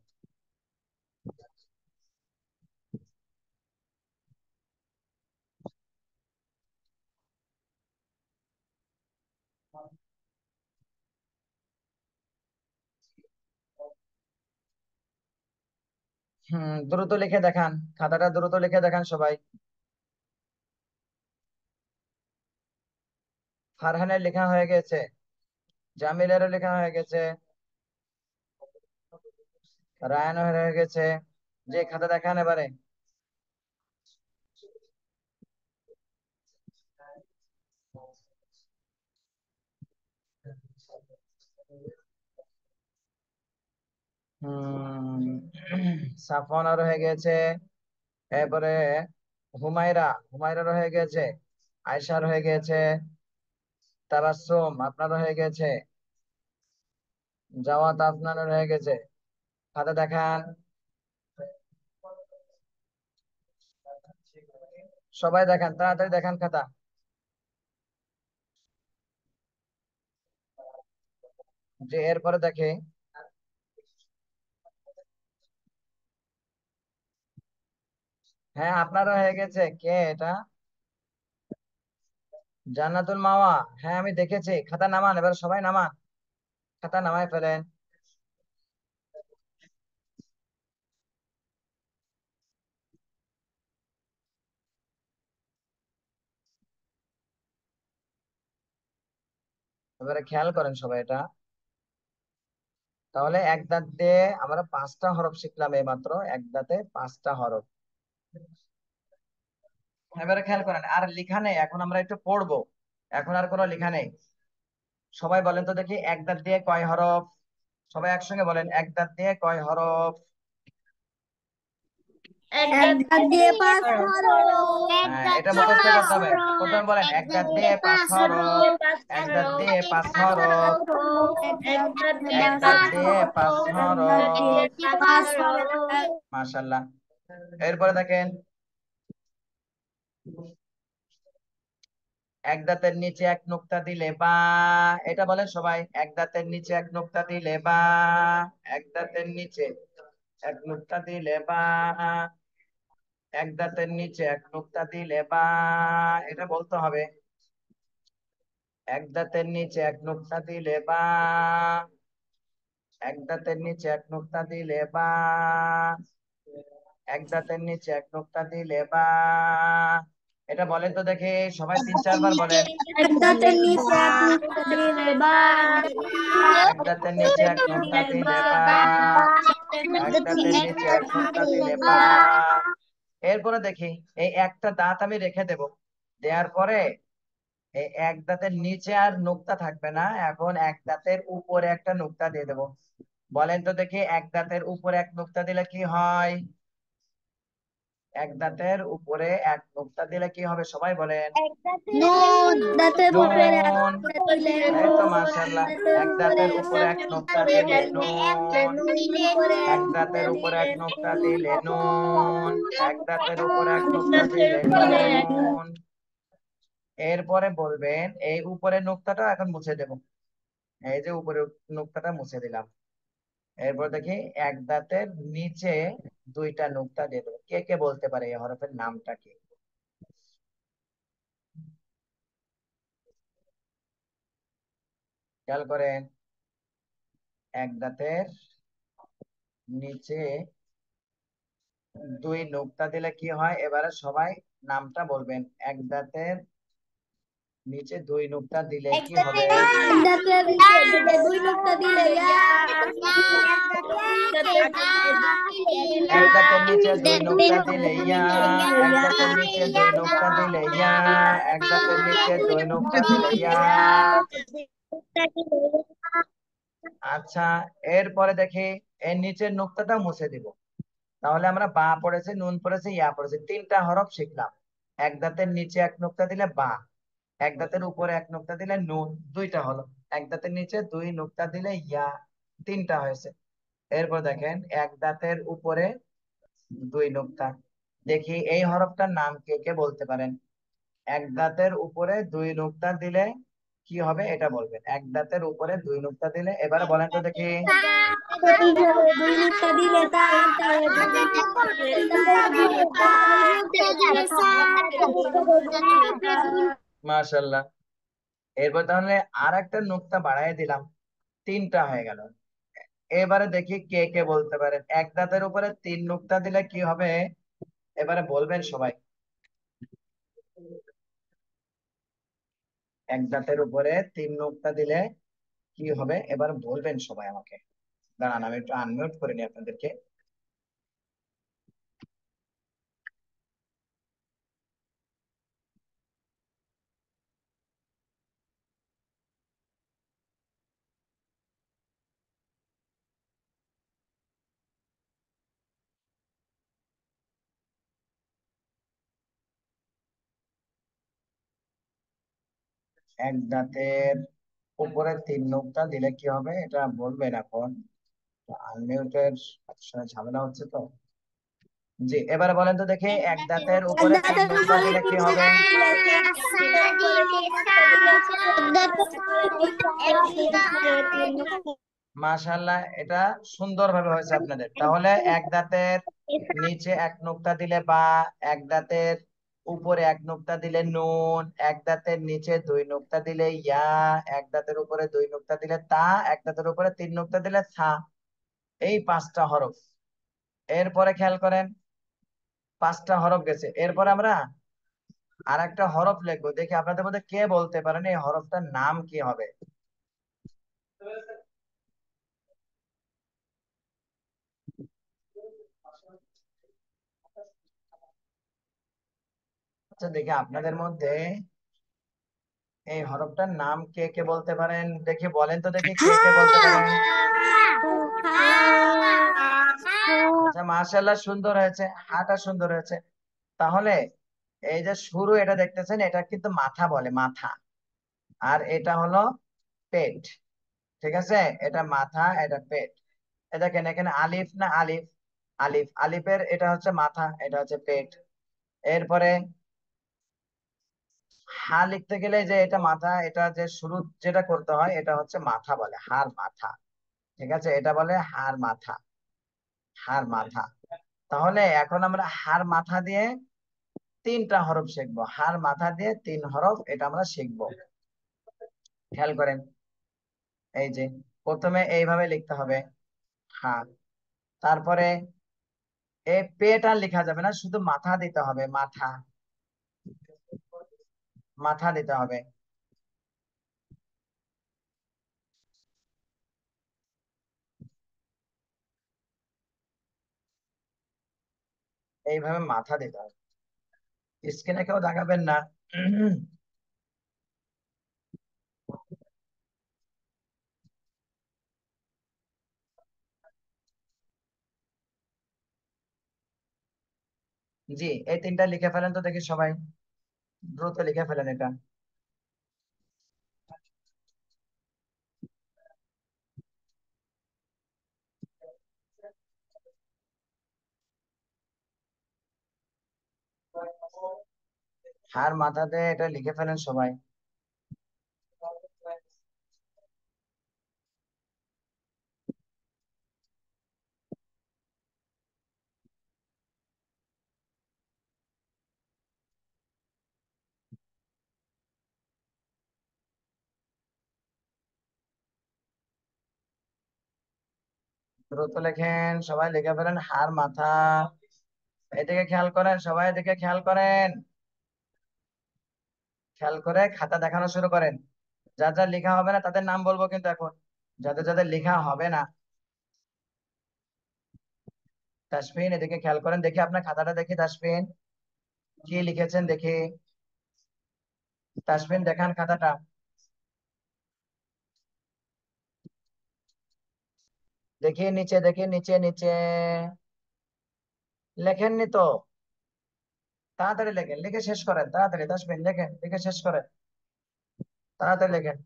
দ্রুত লিখে দেখান, খাতাটা দ্রুত লিখে দেখান সবাই। ফারহানের লেখা হয়ে গেছে, জামিলেরও লেখা হয়ে গেছে, রায়ানের হয়ে গেছে। যে খাতা দেখান এবারে। হম সাফওয়ানের হয়ে গেছে। এরপরে হুমায়রা, হুমায়রার হয়ে গেছে। আয়সার হয়ে গেছে। তাবাসসুম আপনার হয়ে গেছে। জাওয়াত আপনার হয়ে গেছে। খাতা দেখান সবাই, দেখান তাড়াতাড়ি দেখান খাতা। যে এরপরে দেখে, হ্যাঁ আপনারও হয়ে গেছে। কে এটা? জান্নাতুল মাওয়া, হ্যাঁ আমি দেখেছি। খাতা নামান, এবার সবাই নামান, খাতা নামায় ফেলেন। এবারে খেয়াল করেন সবাই এটা। তাহলে এক দাঁত দিয়ে আমরা 5টা হরফ শিখলাম এই মাত্র, এক দাঁতে 5টা হরফ। এবারে খেয়াল করেন, আর লেখা নেই, এখন আমরা একটু পড়বো। এখন আর কোনো লেখা নেই। সবাই বলেন তো দেখি, এক দাঁত দিয়ে কয় হরফ? সবাই একসঙ্গে বলেন, এক দাঁত দিয়ে কয় হরফ? এক এক দাঁত দিয়ে পাঁচ দাঁত হরফ। হ্যাঁ, এটা মুখস্থ করতে হবে। প্রথমে বলেন, এক দাঁত দিয়ে 5 হরফ। এক দাঁত দিয়ে 5 হরফ। এক দাঁত দিয়ে এক দাঁত পাঁচ দিয়ে 5 হরফ। এক দাঁত দিয়ে হরফ। পাঁচ হরফ। মাশাআল্লাহ। এরপরে দেখেন, এক দাঁতের নিচে এক নুক্তা দিলে বা, এটা বলেন সবাই, এক দাঁতের নিচে এক নুক্তা দিলে বা, এক দাঁতের নিচে এক নুক্তা দিলে বা, এক দাঁতের নিচে এক নুক্তা দিলে বা, এটা বলতে হবে। এক দাঁতের নিচে এক নুক্তা দিলে বা, এক দাঁতের নিচে এক নুক্তা দিলে বা, এক দাঁতের নিচে এক নুক্তা দিলে বা, এটা বলেন তো দেখি, সবাই 3-4 বার বলেন। এক দাঁতের নিচে এক নুক্তা দিলে বা। এক দাঁতের নিচে এক নুক্তা দিলে বা, এক দাঁতের নিচে এক নুক্তা দিলে বা। এরপরে দেখি, এই একটা দাঁত আমি রেখে দেব, দেওয়ার পরে এই এক দাঁতের নিচে আর নুক্তা থাকবে না, এখন এক দাঁতের উপরে একটা নুক্তা দিয়ে দেব। বলেন তো দেখি, এক দাঁতের উপরে এক নুক্তা দিলে কি হয়? এক দাঁতের উপরে এক নুক্তা দিলে কি হবে? সবাই বলেন। নুন। দাঁতের উপরে এক নুন। নুক্তা দিলে এই তো নুন। মাশাআল্লাহ, দাঁতের এক উপরে দাঁতের এক উপরে এক নুক্তা নুক্তা দিলে দিলে নুন। নুন। নুনের উপরে এক এক নুক্তা দাঁতের উপরে দিলে এক নুক্তা দিলে নুন। নুন। এক দাঁতের উপরে এক নুক্তা দাঁতের দিলে উপরে নুন। এরপরে বলবেন, এই উপরের নুক্তাটা এখন মুছে দেব। এই যে উপরে নুক্তাটা মুছে দিলাম। এরপর দেখি, এক দাঁতের নিচে 2টা নুক্তা দিয়ে দেবো। কে কে বলতে পারে এই হরফের নামটা কি? খেয়াল করেন, এক দাঁতের নিচে 2 নুক্তা দিলে কি হয়? এবারে সবাই নামটা বলবেন। এক দাঁতের নিচে 2 নুক্তা দিলে কি হবে? এক দাঁতের নিচে দুই নুক্তা দিলে ইয়া। এক দাঁতের নিচে 2 নুক্তা দিলে ইয়া। এক দাঁতের নিচে 2 নুক্তা দিলে ইয়া। এক দাঁতের নিচে 2 নুক্তা দিলে ইয়া। আচ্ছা, এরপরে দেখি, এর নিচের নুক্তাটা মুছে দিব। তাহলে আমরা বা পড়েছি, নুন পড়েছি, ইয়া পড়েছি, 3টা হরফ শিখলাম। এক দাঁতের নিচে এক নুক্তা দিলে বা, এক দাঁতের উপরে এক নুক্তা দিলে নুন, 2টা হলো। এক দাঁতের নিচে 2 নুক্তা দিলে ইয়া, 3টা হয়েছে। এরপর দেখেন, এক দাঁতের উপরে 2 নুক্তা। দেখি এই হরফটার নাম কে কে বলতে পারেন? এক দাঁতের উপরে 2 নুক্তা দিলে কি হবে এটা বলবেন। এক দাঁতের উপরে 2 নুক্তা দিলে, এবারে বলেন তো দেখি। দুই নুক্তা দিলে তা। দুই নুক্তা দিলে তা। মাশাআল্লাহ। এরপর তাহলে আর একটা নুক্তা বাড়ায় দিলাম, 3টা হয়ে গেল। এবারে দেখি কে কে বলতে পারেন, এক দাঁতের উপরে 3 নুক্তা দিলে কি হবে? এবারে বলবেন সবাই। এক দাঁতের উপরে 3 নুক্তা দিলে কি হবে? এবার বলবেন সবাই আমাকে। দাঁড়ান, আমি একটু আনমিউট করে নিই আপনাদেরকে। এক দাঁতের উপরে 3 নুক্তা দিলে কি হবে এটা বলবেন এখন। আনমিউটের ঝামেলা হচ্ছে তো। জি, এবারে বলেন তো দেখি, এক দাঁতের এক উপরে 3 দাঁতের নুক্তা উপরে দিলে কি তিন হবে? নুক্তা দিলে মাশাআল্লাহ, এটা সুন্দরভাবে হয়েছে আপনাদের। তাহলে এক দাঁতের নিচে এক নুক্তা দিলে বা, এক দাঁতের উপরে এক নুক্তা দিলে নুন, এক দাঁতের নিচে 2 নুক্তা দিলে ইয়া, এক দাঁতের উপরে 2 নুক্তা দিলে তা, এক দাঁতের উপরে 3 নুক্তা দিলে থা। এই 5টা হরফ। এরপরে খেয়াল করেন, 5টা হরফ গেছে। এরপর আমরা আর একটা হরফ লিখবো। দেখি আপনাদের মধ্যে কে বলতে পারেন এই হরফটার নাম কি হবে? আচ্ছা দেখি আপনাদের মধ্যে এই হরফটার নাম কে কে বলতে পারেন, দেখি বলেন তো দেখি কে কে বলতে পারেন। আচ্ছা মাশাআল্লাহ, সুন্দর হয়েছে, হাটা সুন্দর হয়েছে। তাহলে এই যে শুরু এটা দেখতেছেন, এটা কিন্তু মাথা বলে, মাথা। আর এটা হলো পেট। ঠিক আছে, এটা মাথা, এটা পেট। এ দেখেন এখানে আলিফ না আলিফ, আলিফ, আলিফের এটা হচ্ছে মাথা, এটা হচ্ছে পেট। এরপরে হা লিখতে গেলে যে এটা মাথা, এটা যে শুরু যেটা করতে হয় এটা হচ্ছে মাথা বলে, হার মাথা। ঠিক আছে, এটা বলে হার মাথা, হার মাথা। তাহলে এখন আমরা হার মাথা দিয়ে তিনটা হরফ শিখবো, হার মাথা দিয়ে তিন হরফ, এটা আমরা শিখবো। খেয়াল করেন, এই যে প্রথমে এইভাবে লিখতে হবে হা, তারপরে এই পেট আর লেখা যাবে না, শুধু মাথা দিতে হবে, মাথা, মাথা দিতে হবে। এইভাবে মাথা দিতে হবে, স্ক্রিনে কেউ দাগাবেন না। জি, এই তিনটা লিখে ফেলেন তো দেখি সবাই, দ্রুত লিখে ফেলেন এটা। হার মাথা দিয়ে এটা লিখে ফেলেন সবাই। দ্রুত লেখেন, সবাই লিখে ফেলেন হার মাথা। এদিকে খেয়াল করেন, সবাই এদিকে খেয়াল করেন, খেয়াল করে খাতা দেখানো শুরু করেন। যার যার লেখা হবে না তাদের নাম বলবো কিন্তু এখন, যাদের যাদের লেখা হবে না। তাসফিন এদিকে খেয়াল করেন, দেখি আপনার খাতাটা দেখি, তাসফিন কি লিখেছেন দেখি, তাসফিন দেখান খাতাটা। দেখি নিচে, দেখি নিচে, নিচে লেখেননি তো, তাড়াতাড়ি লেখেন, লিখে শেষ করেন তাড়াতাড়ি, তাসফিন লেখেন, লিখে শেষ করেন, তাড়াতাড়ি লেখেন।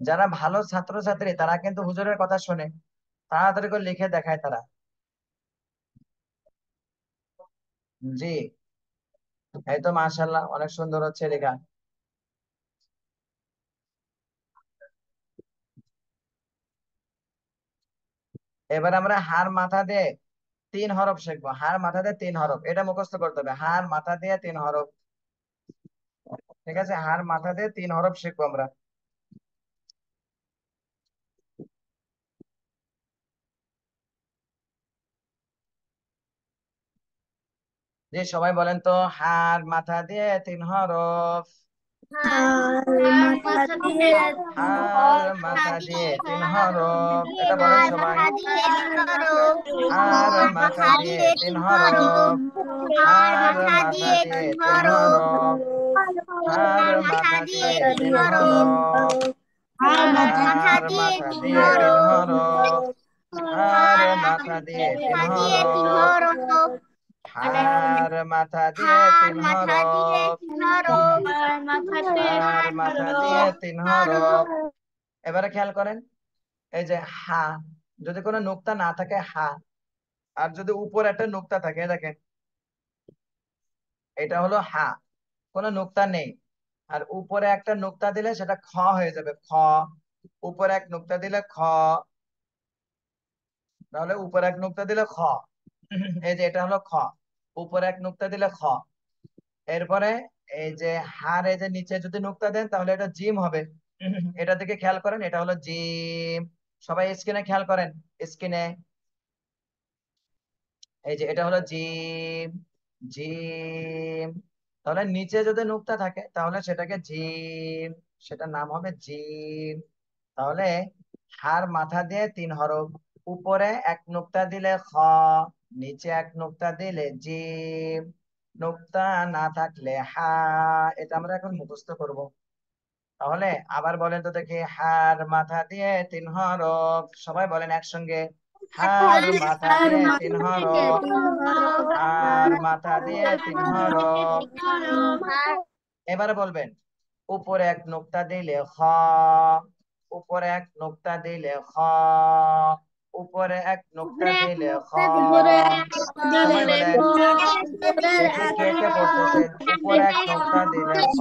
যারা ভালো ছাত্রছাত্রী তারা কিন্তু হুজুরের কথা শুনে, তাড়াতাড়ি করে লিখে দেখায় তারা। জি, এই তো মাশাআল্লাহ, অনেক সুন্দর হচ্ছে লেখা। এবার আমরা হার মাথা দিয়ে তিন হরফ শিখবো, হার মাথা দিয়ে তিন হরফ, এটা মুখস্থ করতে হবে, হার মাথা দিয়ে তিন হরফ। ঠিক আছে, হার মাথা দিয়ে তিন হরফ শিখবো আমরা। যে সবাই বলেন তো, হার মাথা দিয়ে তিন হরফ, হার মাথা দিয়ে তিন হরফ, এটা বলেন সবাই। হার মাথা দিয়ে তিন হরফ, হার মাথা দিয়ে তিন হরফ, হার মাথা দিয়ে তিন হরফ, হার মাথা দিয়ে তিন হরফ, হার মাথা দিয়ে তিন হরফ, হার মাথা দিয়ে তিন হরফ, হার মাথা দিয়ে তিন হরফ। এবারে খেয়াল করেন, এই যে হা, যদি কোনো নুক্তা না থাকে হা, আর যদি উপর একটা নুক্তা থাকে, দেখেন এটা হলো হা, কোনো নুক্তা নেই। আর উপরে একটা নুক্তা দিলে সেটা খ হয়ে যাবে, খ। উপরে এক নুক্তা দিলে খ, তাহলে উপরে এক নুক্তা দিলে খ। এই যে এটা হলো খ, উপরে এক নুক্তা দিলে খ। এরপরে এই যে হার, এই যে নিচে যদি নুক্তা দেন তাহলে এটা জিম হবে। এটা দিকে খেয়াল করেন, এটা হলো জিম। সবাই স্ক্রিনে খেয়াল করেন, স্ক্রিনে, এই যে এটা হলো জিম, জিম। তাহলে নিচে যদি নুক্তা থাকে তাহলে সেটাকে জিম, সেটার নাম হবে জিম। তাহলে হার মাথা দিয়ে তিন হরফ, উপরে এক নুক্তা দিলে খ, নিচে এক নুক্তা দিলে জিম। নুক্তা না থাকলে হা, এটা আমরা এখন মুখস্থ করব। তাহলে আবার বলেন তো দেখি, হার মাথা দিয়ে 3 হরফ, সবাই বলেন একসঙ্গে, হার মাথা দিয়ে 3 হরফ, হার মাথা দিয়ে 3 হরফ। এবারে বলবেন, উপরে এক নুক্তা দিলে খ, উপরে এক নুক্তা দিলে খ, উপরে এক নুক্তা দিলে খ। সবাই বলেন, দেখি কে কে পড়তেছেন, উপরে এক নুক্তা দিলে খ,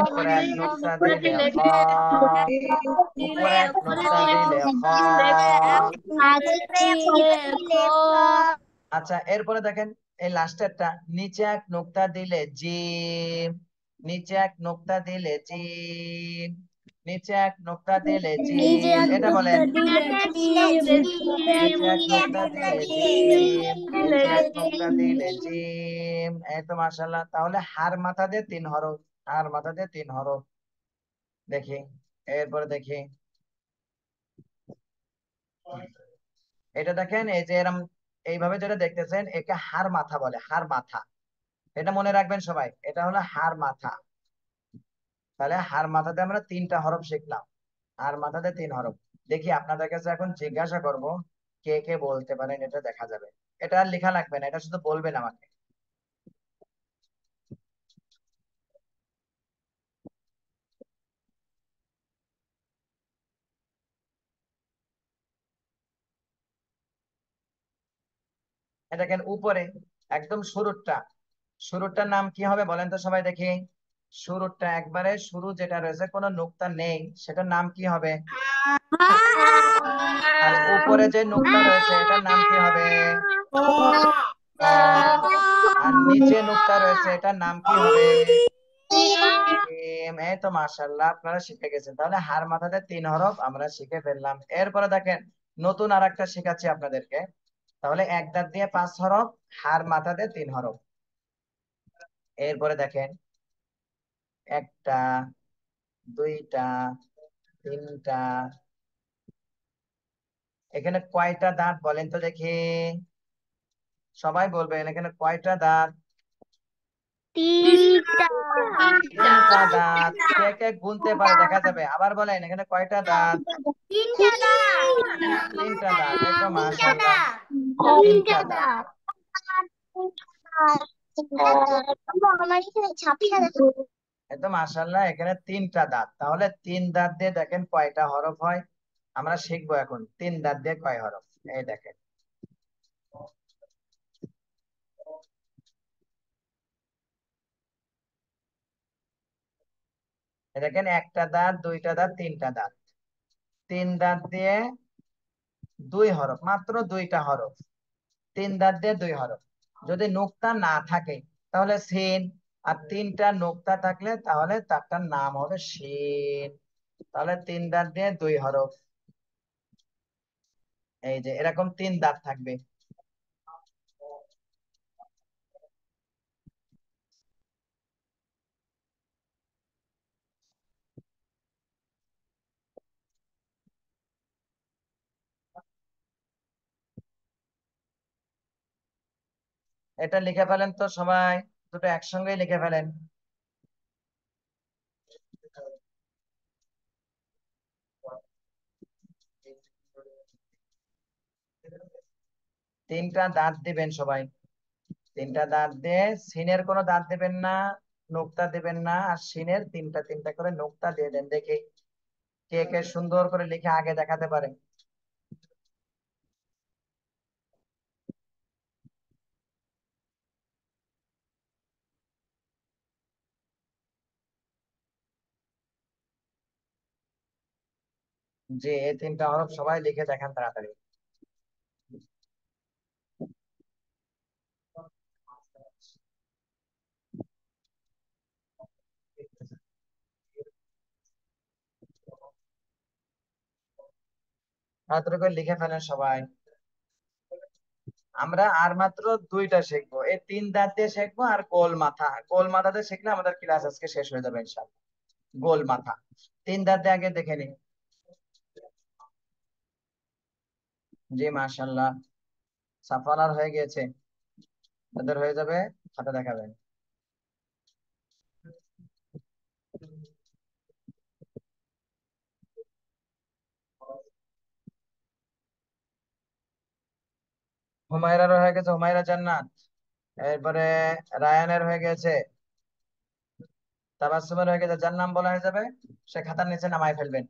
উপরে এক নুক্তা দিলে খ, উপরে এক নুক্তা দিলে খ। আচ্ছা, এরপরে দেখেন এই লাস্টেরটা, নিচে এক নুক্তা দিলে জিম, নিচে এক নুক্তা দিলে জিম, নিচে এক নুক্তা দিলে জিম, এটা বলেন, নিচে এক নুক্তা দিলে জিম, নিচে এক নুক্তা দিলে জিম। এই তো মাশাআল্লাহ। তাহলে হার মাথা দিয়ে 3 হরফ, হার মাথা দিয়ে 3 হরফ। দেখি, এরপরে দেখি, এটা দেখেন, এই যে এরম এইভাবে যেটা দেখতেছেন, একে হার মাথা বলে, হার মাথা। এটা মনে রাখবেন সবাই, এটা হলো হার মাথা। তাহলে হার মাথাতে আমরা 3টা হরফ শিখলাম, হার মাথাতে 3 হরফ। দেখি আপনাদের কাছে এখন জিজ্ঞাসা করব, কে কে বলতে পারেন, এটা দেখা যাবে। এটা আর লেখা লাগবে না, এটা শুধু বলবেন আমাকে। এটা দেখেন উপরে একদম শুরুরটা, শুরুরটার নাম কি হবে বলেন তো সবাই দেখি। শুরুরটা একবারে শুরু যেটা রয়েছে, কোনো নুক্তা নেই, সেটার নাম কি হবে? আর উপরে যে নুক্তা রয়েছে এটার নাম কি হবে? ক। আর নিচে নুক্তা রয়েছে এটার নাম কি হবে? জিম। এই তো মাশাআল্লাহ, আপনারা শিখে গেছেন। তাহলে হার মাথাতে 3 হরফ আমরা শিখে ফেললাম। এরপরে দেখেন, নতুন আর একটা শেখাচ্ছি আপনাদেরকে। তাহলে এক দাঁত দিয়ে 5 হরফ, হার মাথাতে 3 হরফ। এরপরে দেখেন, একটা, দুইটা, তিনটা, এখানে কয়টা দাঁত বলেন তো দেখি, সবাই বলবেন এখানে কয়টা দাঁত? 3টা দাঁত। কে কে গুনতে পারে দেখা যাবে, আবার বলেন এখানে কয়টা দাঁত? 3টা দাঁত। এই তো মাশাআল্লাহ, 3টা দাঁত। এই তো মাশাআল্লাহ, এখানে 3টা দাঁত। তাহলে 3 দাঁত দিয়ে দেখেন কয়টা হরফ হয়, আমরা শিখবো এখন 3 দাঁত দিয়ে কয় হরফ। এই দেখেন, এই দেখেন, একটা দাঁত, দুইটা দাঁত, 3টা দাঁত। 3 দাঁত দিয়ে 2 হরফ, মাত্র 2টা হরফ। 3 দাঁত দিয়ে 2 হরফ। যদি নুক্তা না থাকে তাহলে সিন, আর 3টা নুক্তা থাকলে তাহলে তারটার নাম হবে শিন। তাহলে 3 দাঁত দিয়ে 2 হরফ। এই যে এরকম 3 দাঁত থাকবে। এটা লিখে ফেলেন তো সবাই, দুটো একসঙ্গেই লিখে ফেলেন। 3টা দাঁত দিবেন সবাই। 3টা দাঁত দিয়ে সিনের কোনো দাঁত দিবেন না, নোক্তা দিবেন না, আর সিনের 3টা 3টা করে নোক্তা দিয়ে দেন। দেখি কে কে সুন্দর করে লিখে আগে দেখাতে পারে। যে এই 3টা হরফ সবাই লিখে দেখান তাড়াতাড়ি। তাড়াতাড়ি করে লিখে ফেলেন সবাই। আমরা আর মাত্র 2টা শিখবো, এই 3 দাঁত দিয়ে শিখবো, আর গোল মাথা, গোল মাথাতে শিখলে আমাদের ক্লাস আজকে শেষ হয়ে যাবে ইনশাআল্লাহ। গোল মাথা 3 দাঁত দিয়ে আগে দেখে নিন। জি মাশাআল্লাহ, সাফালার হয়ে গেছে। তাদের হয়ে যাবে, খাতা দেখাবেন। হুমায়রার হয়ে গেছে, হুমায়রা জান্নাত। এরপরে রায়ানের হয়ে গেছে, তাবাসসুমের হয়ে গেছে। যার নাম বলা হয়ে যাবে সে খাতার নিচে নামায় ফেলবেন।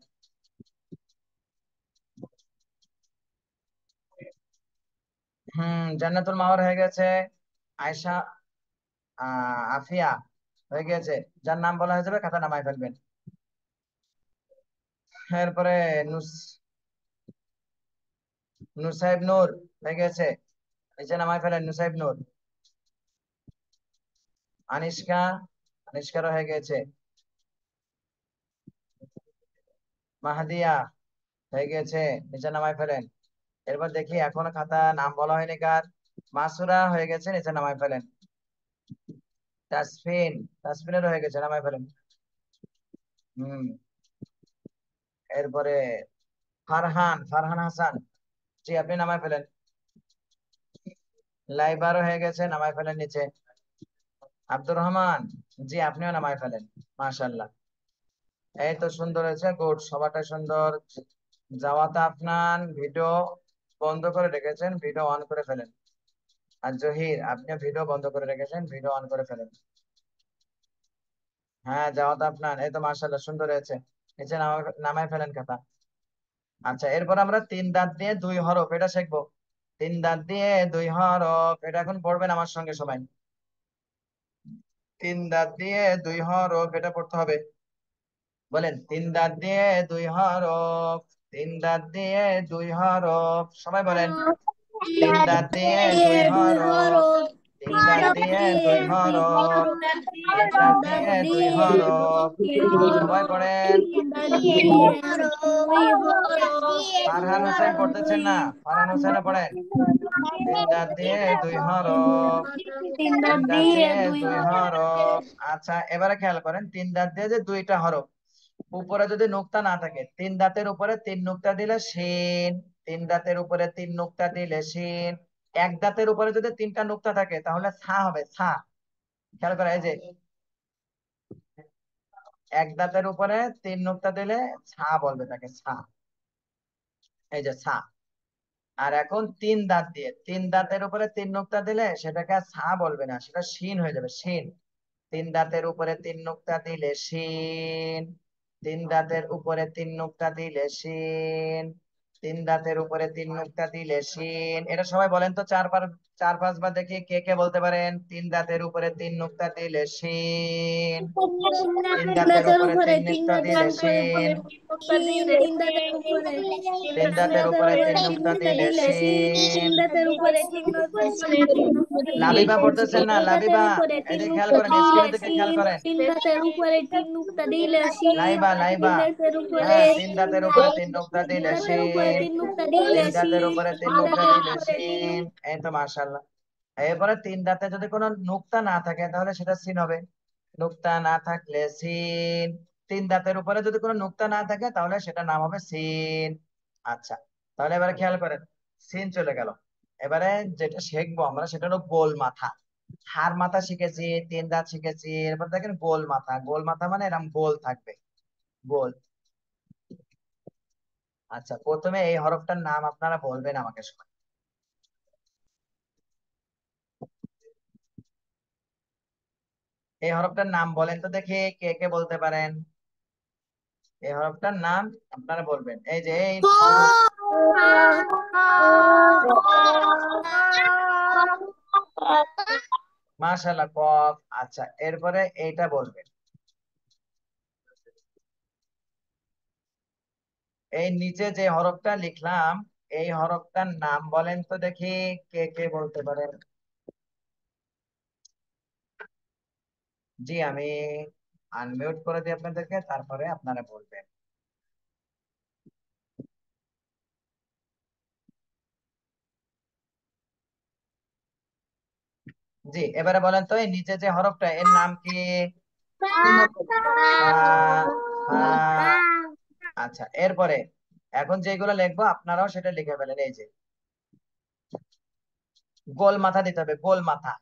জান্নাতুল মাওয়ার হয়ে গেছে, আয়শা, আফিয়া হয়ে গেছে। যার নাম বলা হয়ে যাবে খাতা নামায় ফেলবেন। এরপরে নুসাইব নূর হয়ে গেছে, নিচে নামায় ফেলেন নুসাইব নূর। আনিশকা, আনিশকারও হয়ে গেছে। মাহাদিয়া হয়ে গেছে, নিচে নামায় ফেলেন। এরপর দেখি এখনো খাতা নাম বলা হয়নি কার। মাসুরা হয়ে গেছে, নিচে নামায় ফেলেন। তাসফিন, তাসফিনের হয়ে গেছে, নামায় ফেলেন। হম এরপরে ফারহান, ফারহান হাসান, জি আপনি নামায় ফেলেন। লাইবারও হয়ে গেছে, নামায় ফেলেন নিচে। আব্দুর রহমান, জি আপনিও নামায় ফেলেন। মাশাআল্লাহ, এই তো সুন্দর হয়েছে, গুড, সবাটাই সুন্দর। জাওয়াত আফনান ভিডিও বন্ধ করে রেখেছেন, ভিডিও অন করে ফেলেন। আর জহির, আপনি ভিডিও বন্ধ করে রেখেছেন, ভিডিও অন করে ফেলেন। হ্যাঁ জাওয়াত আফনান, এই তো মাশাআল্লাহ সুন্দর হয়েছে। নিচে নামায় ফেলেন খাতা। আচ্ছা, এরপর আমরা তিন দাঁত দিয়ে দুই হরফ এটা শিখবো। তিন দাঁত দিয়ে দুই হরফ, এটা এখন পড়বেন আমার সঙ্গে সবাই। তিন দাঁত দিয়ে দুই হরফ, এটা পড়তে হবে। বলেন, তিন দাঁত দিয়ে দুই হরফ, তিন দাঁত দিয়ে দুই হরফ, সবাই বলেন। তিন দাঁত দিয়ে দুই হরফ, তিন দাঁত দিয়ে দুই হরফ, তিন দাঁত দিয়ে দুই হরফ, সবাই পড়েন। ফারহান হোসেন পড়তেছেন না? ফারহান হোসেনও পড়েন। তিন দাঁত দিয়ে দুই হরফ, তিন দাঁত দিয়ে দুই হরফ। আচ্ছা, এবারে খেয়াল করেন, তিন দাঁত দিয়ে যে দুইটা হরফ, উপরে যদি নুক্তা না থাকে, তিন দাঁতের উপরে তিন নুক্তা দিলে শিন, তিন দাঁতের উপরে তিন নুক্তা দিলে শিন। এক দাঁতের উপরে যদি তিনটা নুক্তা থাকে তাহলে ছা হবে, ছা। খেয়াল করে, এই যে এক দাঁতের উপরে তিন নুক্তা দিলে ছা বলবে, তাকে ছা, এই যে ছা। আর এখন তিন দাঁত দিয়ে তিন দাঁতের উপরে তিন নুক্তা দিলে সেটাকে আর ছা বলবে না, সেটা শিন হয়ে যাবে, শিন। তিন দাঁতের উপরে তিন নুক্তা দিলে শিন, তিন দাঁতের উপরে তিন নুক্তা দিলে শিন, তিন দাঁতের উপরে তিন নুক্তা দিলে শিন। এটা সবাই বলেন তো, চার পাঁচবার দেখি কে কে বলতে পারেন। তিন দাঁতের উপরে তিন নুক্তা দিলে শিন, তিন দাঁতের দাঁতের উপরে উপরে তিন তিন নুক্তা দাঁতের দিলে উপরে শিন, তিন তিন দাঁতের উপরে তিন তিন দাঁতের দাঁতের উপরে উপরে তিন তিন নুক্তা নুক্তা দিলে দিলে শিন। তিন দাঁতের উপরে তিন নুক্তা দিলে লাবিবা পড়তেছেন না? তিন দাঁতের লাবিবা, উপরে তিন এদিকে খেয়াল নুক্তা করেন, দিলে স্ক্রিনের দিকে খেয়াল শিন, করেন। তিন দাঁতের উপরে তিন নুক্তা দিলে শিন, লাইবা, তিন লাইবা, দাঁতের উপরে হ্যাঁ, তিন দাঁতের উপরে তিন নুক্তা তিন দিলে দাঁতের উপরে শিন, তিন নুক্তা দিলে তিন দাঁতের শিন, উপরে তিন তিন নুক্তা দাঁতের দিলে উপরে তিন শিন। এই তো মাশাআল্লাহ। এরপরে তিন দাঁতে যদি কোনো নুক্তা না থাকে তাহলে সেটা সিন হবে। নুক্তা না থাকলে সিন। তিন দাঁতের উপরে যদি কোনো নুক্তা না থাকে তাহলে সেটা নাম হবে সিন। আচ্ছা, তাহলে এবারে খেয়াল করেন, সিন চলে গেল। এবারে যেটা শিখবো আমরা সেটা হলো গোল মাথা। হার মাথা শিখেছি, তিন দাঁত শিখেছি, এরপর দেখেন গোল মাথা। গোল মাথা মানে এরকম গোল থাকবে, গোল। আচ্ছা, প্রথমে এই হরফটার নাম আপনারা বলবেন আমাকে সবাই। এই হরফটার নাম বলেন তো দেখি, কে কে বলতে পারেন। এই হরফটার নাম আপনারা বলবেন, এই যে এই শুরু। মাশাআল্লাহ, কফ। আচ্ছা, এরপরে এইটা বলবেন, এই নিচে যে হরফটা লিখলাম এই হরফটার নাম বলেন তো দেখি, কে কে বলতে পারেন। জি, আমি আনমিউট করে দিই আপনাদেরকে, তারপরে আপনারা বলবেন। জি, এবারে বলেন তো এই নিচে যে হরফটা এর নাম কি? ফা, ফা। আচ্ছা, এরপরে এখন যেগুলো লিখবো আপনারাও সেটা লিখে ফেলেন। এই যে গোল মাথা দিতে হবে, গোল মাথা।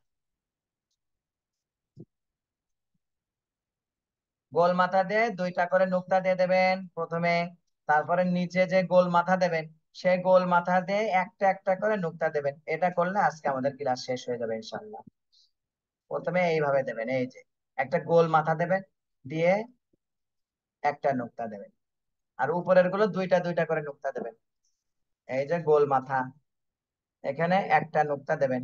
গোল মাথা দিয়ে দুইটা করে নুক্তা দিয়ে দেবেন প্রথমে, তারপরে নিচে যে গোল মাথা দেবেন সেই গোল মাথা দিয়ে একটা একটা করে নুক্তা দেবেন। এটা করলে আজকে আমাদের ক্লাস শেষ হয়ে যাবে ইনশাল্লাহ। প্রথমে এইভাবে দেবেন, এই যে একটা গোল মাথা দেবেন, দিয়ে একটা নুক্তা দেবেন, আর উপরের গুলো দুইটা দুইটা করে নুক্তা দেবেন। এই যে গোল মাথা, এখানে একটা নুক্তা দেবেন,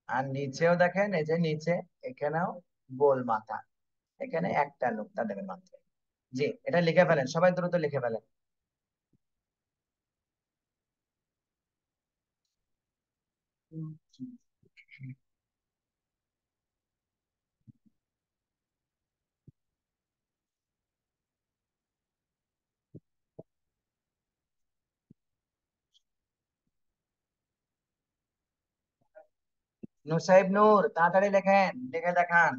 আর নিচেও দেখেন এই যে নিচে, এখানেও গোল মাথা, এখানে একটা নুক্তা দেবেন মাত্র। জি, এটা লিখে ফেলেন, সবাই দ্রুত লিখে ফেলেন। নূর সাহেব, নূর তাড়াতাড়ি লেখেন, লিখে দেখান।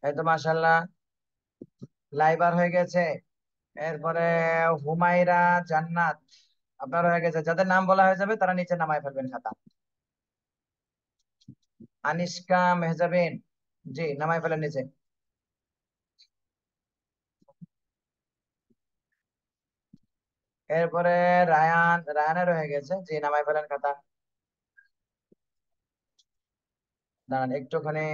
এই তো মাশাল্লাহ, লাইবার হয়ে গেছে। এরপরে হুমায়রা জান্নাত, আপনার হয়ে গেছে। যাদের নাম বলা হয়ে যাবে তারা নিচে নামায় ফেলবেন খাতা। আনিশকা মেহজাবিন, জি নামায় ফেলেন নিচে। এরপরে রায়ান, রায়ানের হয়ে গেছে, জি নামায় ফেলেন খাতা। দাঁড়ান একটুখানি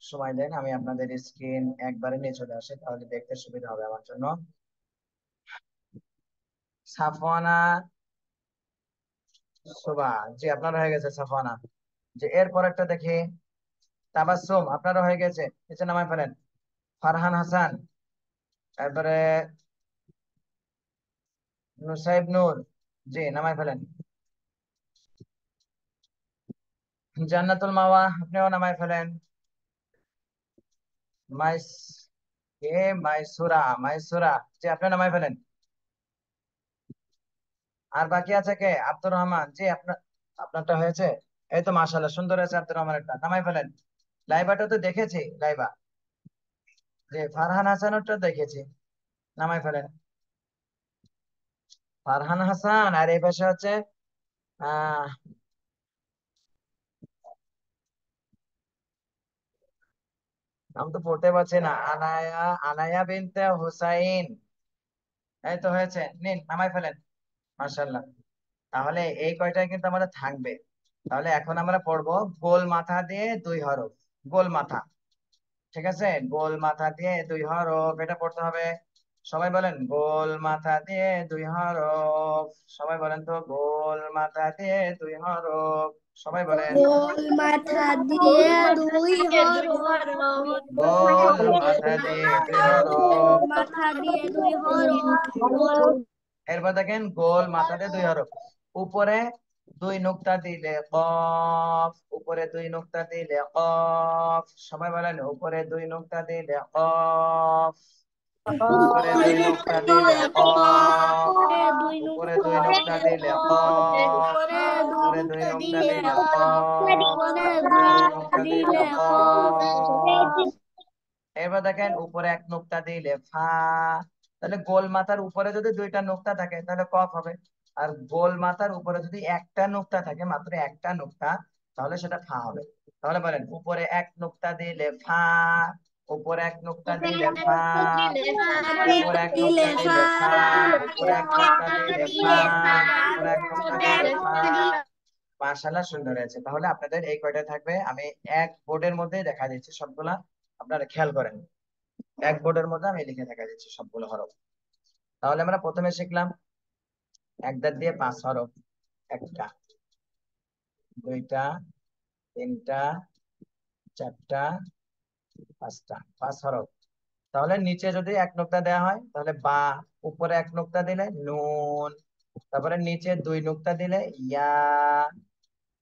সময় দেন, আমি আপনাদের স্ক্রিন একবারে নিয়ে চলে আসি, তাহলে দেখতে সুবিধা হবে আমার জন্য। সাফওয়ানা শোভা, জি আপনার হয়ে গেছে সাফওয়ানা। যে এরপর একটা দেখি, তাবাসসুম আপনারও হয়ে গেছে, নিচে নামায় ফেলেন। ফারহান হাসান, তারপরে নুসাইব নূর, জি নামায় ফেলেন। জান্নাতুল মাওয়া আপনিও নামায় ফেলেন। মাইস কে মাইসুরা, মাইসুরা, জি আপনি নামায় ফেলেন। আর বাকি আছে কে? আব্দুর রহমান, জি আপনার, আপনারটা হয়েছে। এই তো মাশাআল্লাহ, সুন্দর হয়েছে আব্দুর রহমানেরটা, নামায় ফেলেন। লাইবাটা তো দেখেছি, লাইবা। যে ফারহান হাসানেরটা দেখেছি, নামায় ফেলেন। ফারহান হাসান, আর এই পাশে হচ্ছে আহ নাম তো পড়তে পারছি না, আনায়া, আনায়া বিনতে হুসাইন। এই তো হয়েছে, নিন নামায় ফেলেন। মাশাআল্লাহ, তাহলে এই কয়টাই কিন্তু আমাদের থাকবে। তাহলে এখন আমরা পড়বো গোল মাথা দিয়ে দুই হরফ। গোল মাথা, ঠিক আছে, গোল মাথা দিয়ে দুই হরফ, এটা পড়তে হবে। সবাই বলেন গোল মাথা দিয়ে দুই হরফ। সবাই বলেন তো গোল মাথা দিয়ে দুই হরফ। সবাই বলেন গোল মাথা দিয়ে দুই হরফ। গোল মাথা দিয়ে দুই হরফ। মাথা দিয়ে দুই হরফ। এরপর দেখেন গোল মাথা দিয়ে দুই হরফ, উপরে দুই নুক্তা দিলে কফ, উপরে দুই নুক্তা দিলে কফ। সবাই বলেন উপরে দুই নুক্তা দিলে কফ, উপরে দুই নুক্তা দিলে কফ, উপরে দুই নুক্তা দিলে কফ, উপরে দুই নুক্তা দিলে কফ, উপরে দুই নুক্তা দিলে কফ। এবার দেখেন উপরে এক নুক্তা দিলে ফা, তাহলে গোল মাথার উপরে যদি দুইটা নুক্তা থাকে তাহলে কফ হবে। আর গোল মাথার উপরে যদি একটা নুক্তা থাকে, মাত্র একটা নুক্তা, তাহলে সেটা ফা হবে। তাহলে বলেন উপরে এক নুক্তা দিলে ফা, উপরে এক নুক্তা দিলে ফা, উপরে এক নুক্তা দিলে ফা, উপরে এক নুক্তা দিলে ফা, উপরে এক নুক্তা দিলে ফা। মাশাআল্লাহ, সুন্দর হয়েছে। তাহলে আপনাদের এই কয়টা থাকবে, আমি এক বোর্ডের মধ্যেই দেখা দিচ্ছি সবগুলা, আপনারা খেয়াল করেন। এক বোর্ডের মধ্যে আমি লিখে দেখা দিচ্ছি সবগুলো হরফ। তাহলে আমরা প্রথমে শিখলাম এক দাঁত দিয়ে পাঁচ হরফ। একটা, দুইটা, তিনটা, চারটা, পাঁচটা, পাঁচ হরফ। তাহলে নিচে যদি এক নুক্তা দেওয়া হয় তাহলে বা, উপরে এক নুক্তা দিলে নুন, তারপরে নিচে দুই নুক্তা দিলে ইয়া,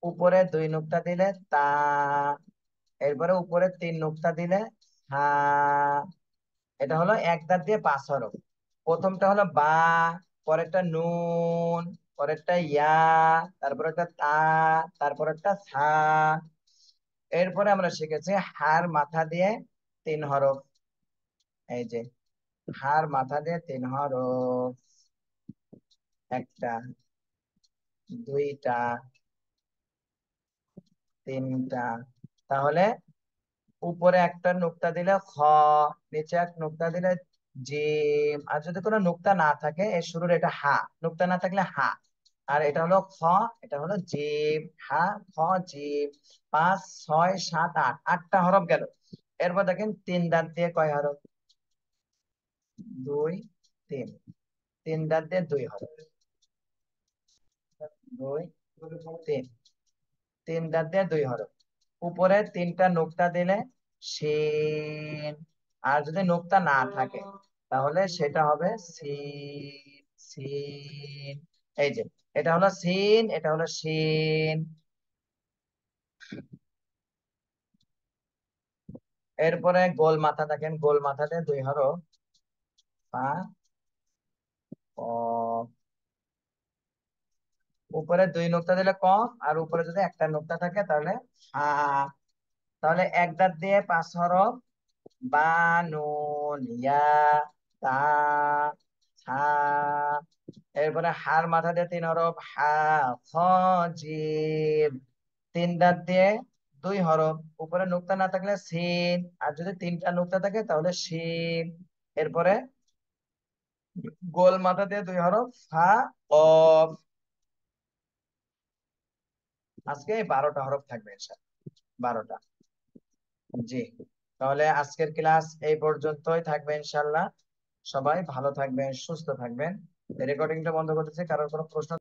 উপরে দুই নুক্তা দিলে তা, এরপরে উপরে তিন নুক্তা দিলে হা। এটা হলো এক দাঁত দিয়ে পাঁচ হরফ। প্রথমটা হলো বা, পরেরটা নুন, পরেরটা ইয়া, তারপর একটা তা, তারপর একটা সা। এরপরে আমরা শিখেছি হার মাথা দিয়ে তিন হরফ। এই যে হার মাথা দিয়ে তিন হরফ, একটা, দুইটা, তিনটা, তাহলে উপরে একটা নুক্তা দিলে খ, নিচে এক নুক্তা দিলে জিম, আর যদি কোনো নুক্তা না থাকে এর শুরুর এটা হা, নুক্তা না থাকলে হা, আর এটা হলো খ, এটা হলো জিম, হা খ জিম। 5 6 7 8, 8টা হরফ গেল। এরপর দেখেন 3 দাঁত দিয়ে কয় হরফ? 2 3, 3 দাঁত দিয়ে 2 হরফ, 2 3, 3 দাঁত দিয়ে 2 হরফ। উপরে 3টা নুক্তা দিলে শিন, আর যদি নুক্তা না থাকে তাহলে সেটা হবে সিন, সিন। এই যে এটা হলো সিন, এটা হলো শিন। এরপরে গোল মাথা, দেখেন গোল মাথাতে 2 হরফ, পা ক। উপরে 2 নুক্তা দিলে কফ, আর উপরে যদি একটা নুক্তা থাকে তাহলে হা। তাহলে এক দাঁত দিয়ে 5 হরফ, বা নুন ইয়া তা হা। এরপরে হার মাথা দিয়ে 3 হরফ, হা খ জিম। 3 দাঁত দিয়ে 2 হরফ, উপরে নুক্তা না থাকলে সিন, আর যদি 3টা নুক্তা থাকে তাহলে শিন। এরপরে গোল মাথা দিয়ে 2 হরফ, ফা কফ। আজকে এই 12টা হরফ থাকবে ইনশাআল্লাহ, 12টা। জি, তাহলে আজকের ক্লাস এই পর্যন্তই থাকবে ইনশাআল্লাহ। সবাই ভালো থাকবেন, সুস্থ থাকবেন। রেকর্ডিংটা বন্ধ করতেছি, কারোর কোনো প্রশ্ন